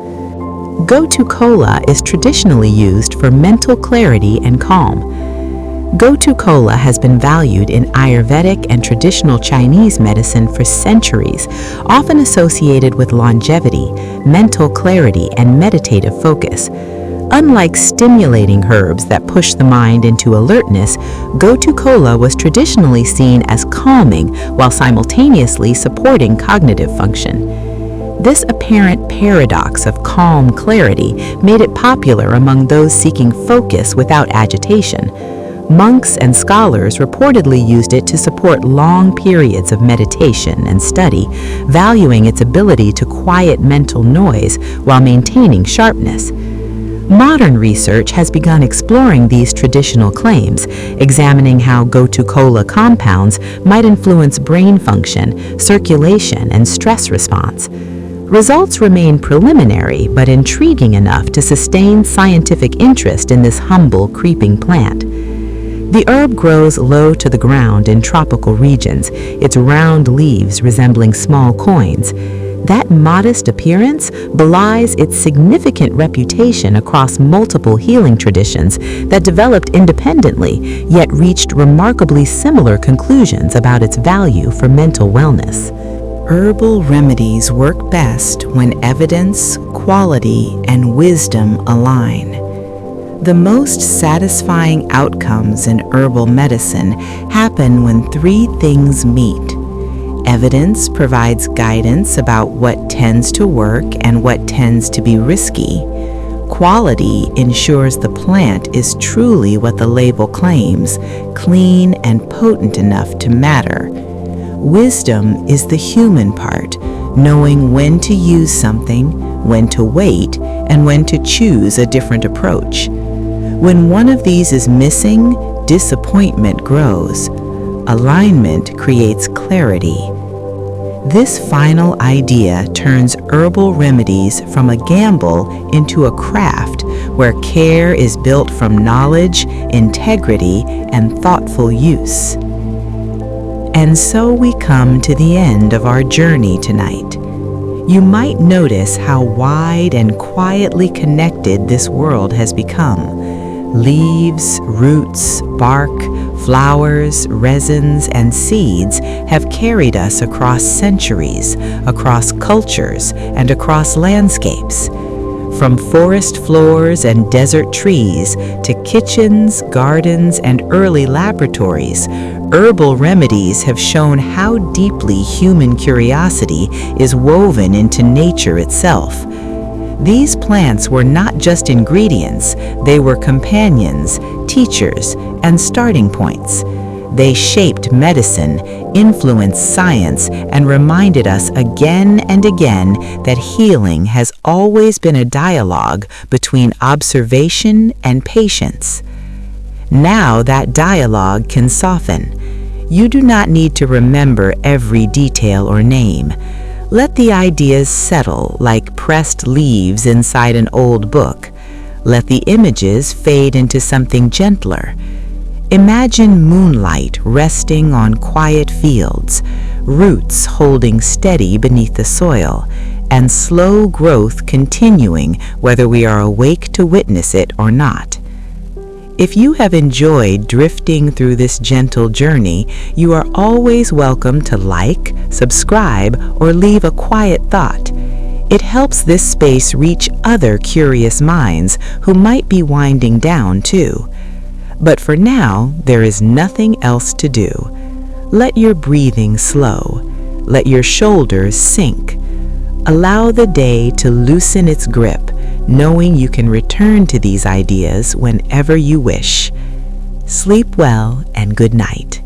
Gotu kola is traditionally used for mental clarity and calm. Gotu kola has been valued in Ayurvedic and traditional Chinese medicine for centuries, often associated with longevity, mental clarity, and meditative focus. Unlike stimulating herbs that push the mind into alertness, gotu kola was traditionally seen as calming while simultaneously supporting cognitive function. This apparent paradox of calm clarity made it popular among those seeking focus without agitation. Monks and scholars reportedly used it to support long periods of meditation and study, valuing its ability to quiet mental noise while maintaining sharpness. Modern research has begun exploring these traditional claims, examining how gotu kola compounds might influence brain function, circulation, and stress response. Results remain preliminary but intriguing enough to sustain scientific interest in this humble creeping plant. The herb grows low to the ground in tropical regions, its round leaves resembling small coins. That modest appearance belies its significant reputation across multiple healing traditions that developed independently, yet reached remarkably similar conclusions about its value for mental wellness. Herbal remedies work best when evidence, quality, and wisdom align. The most satisfying outcomes in herbal medicine happen when three things meet. Evidence provides guidance about what tends to work and what tends to be risky. Quality ensures the plant is truly what the label claims, clean and potent enough to matter. Wisdom is the human part, knowing when to use something, when to wait, and when to choose a different approach. When one of these is missing, disappointment grows. Alignment creates clarity. This final idea turns herbal remedies from a gamble into a craft where care is built from knowledge, integrity, and thoughtful use. And so we come to the end of our journey tonight. You might notice how wide and quietly connected this world has become. Leaves, roots, bark, flowers, resins, and seeds have carried us across centuries, across cultures, and across landscapes. From forest floors and desert trees to kitchens, gardens, and early laboratories, herbal remedies have shown how deeply human curiosity is woven into nature itself. These plants were not just ingredients, they were companions, teachers, and starting points. They shaped medicine, influenced science, and reminded us again and again that healing has always been a dialogue between observation and patience. Now that dialogue can soften. You do not need to remember every detail or name. Let the ideas settle like pressed leaves inside an old book. Let the images fade into something gentler. Imagine moonlight resting on quiet fields, roots holding steady beneath the soil, and slow growth continuing whether we are awake to witness it or not. If you have enjoyed drifting through this gentle journey, you are always welcome to like, subscribe, or leave a quiet thought. It helps this space reach other curious minds who might be winding down too. But for now, there is nothing else to do. Let your breathing slow. Let your shoulders sink. Allow the day to loosen its grip, knowing you can return to these ideas whenever you wish. Sleep well and good night.